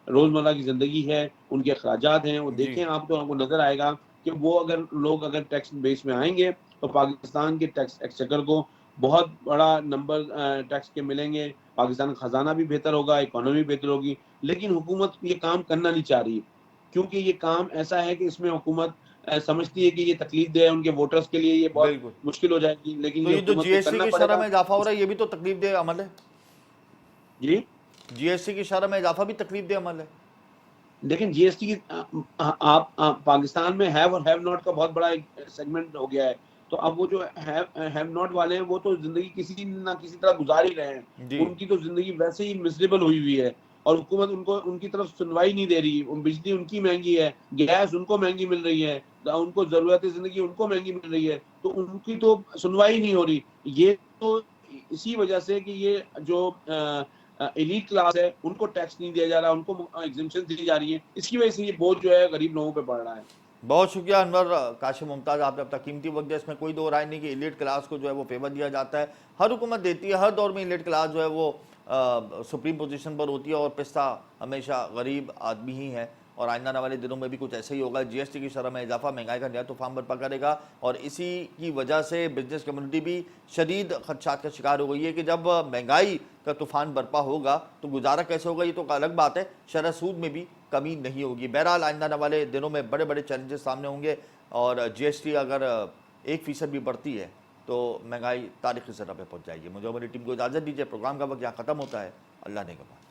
रोजमर्रा की जिंदगी है, उनके अखराजात हैं, वो जी देखें आप, तो आपको नजर आएगा कि वो अगर लोग अगर टैक्स बेस में आएंगे तो पाकिस्तान के टैक्स एक्सचेकर को बहुत बड़ा नंबर टैक्स के मिलेंगे, पाकिस्तान का खजाना भी बेहतर होगा, इकोनॉमी बेहतर होगी। लेकिन हुकूमत ये काम करना नहीं चाह रही, क्योंकि ये काम ऐसा है कि इसमें हुकूमत समझती है कि ये तकलीफ दे उनके वोटर्स के लिए, ये बहुत बिल्कुल। मुश्किल हो जाएगी, लेकिन तो ये ये जो हुकूमत को जीएसटी करना की शरह पड़ेगा। में इजाफा हो रहा है, ये भी तो तकलीफदेह अमल है। जी, जीएसटी की शरह में इजाफा भी तकलीफदेह अमल है। लेकिन जीएसटी की आप पाकिस्तान में हैव और हैव नॉट का बहुत बड़ा एक सेगमेंट हो गया है। तो अब वो जो हैव नॉट वाले हैं, वो तो जिंदगी किसी ना किसी तरह गुजार ही रहे हैं, जी उनकी तो जिंदगी वैसे ही मिजरेबल हुई हुई है, और हुकूमत उनको उनकी तरफ सुनवाई नहीं दे रही। बिजली उनकी महंगी है, गैस उनको महंगी मिल रही है, उनको जरूरत जिंदगी उनको महंगी मिल रही है, तो उनकी तो सुनवाई नहीं हो रही। ये तो इसी वजह से कि ये जो एलीट क्लास है, उनको टैक्स नहीं दिया जा रहा, उनको एग्जेम्पशन दी जा रही है, इसकी वजह से ये बोझ जो है गरीब लोगों पे बढ़ रहा है। बहुत शुक्रिया अनवर काशिम मुमताज़, आपने अपना कीमती वक्त दिया। इसमें कोई दो राय नहीं कि एलिट क्लास को जो है वो फेवर दिया जाता है, हर हुकूमत देती है, हर दौर में एलिट क्लास जो है वो सुप्रीम पोजीशन पर होती है, और पिस्ता हमेशा गरीब आदमी ही है। और आइंदा आने वाले दिनों में भी कुछ ऐसा ही होगा। जीएसटी की शरह में इजाफा महंगाई का नया तूफान बर्पा करेगा, और इसी की वजह से बिजनेस कम्युनिटी भी शदीद खदशात का शिकार हो गई है कि जब महंगाई का तूफान बर्पा होगा तो गुजारा कैसे होगा, ये तो अलग बात है, शरह सूद में भी कमी नहीं होगी। बहरहाल आइंदा आने वाले दिनों में बड़े बड़े चैलेंजेस सामने होंगे, और जीएसटी अगर 1% भी बढ़ती है तो महंगाई तारीखी सतह पर पहुँच जाएगी। मुझे हमारी टीम को इजाज़त दीजिए, प्रोग्राम का वक्त यहाँ ख़त्म होता है। अल्लाह ने के पास।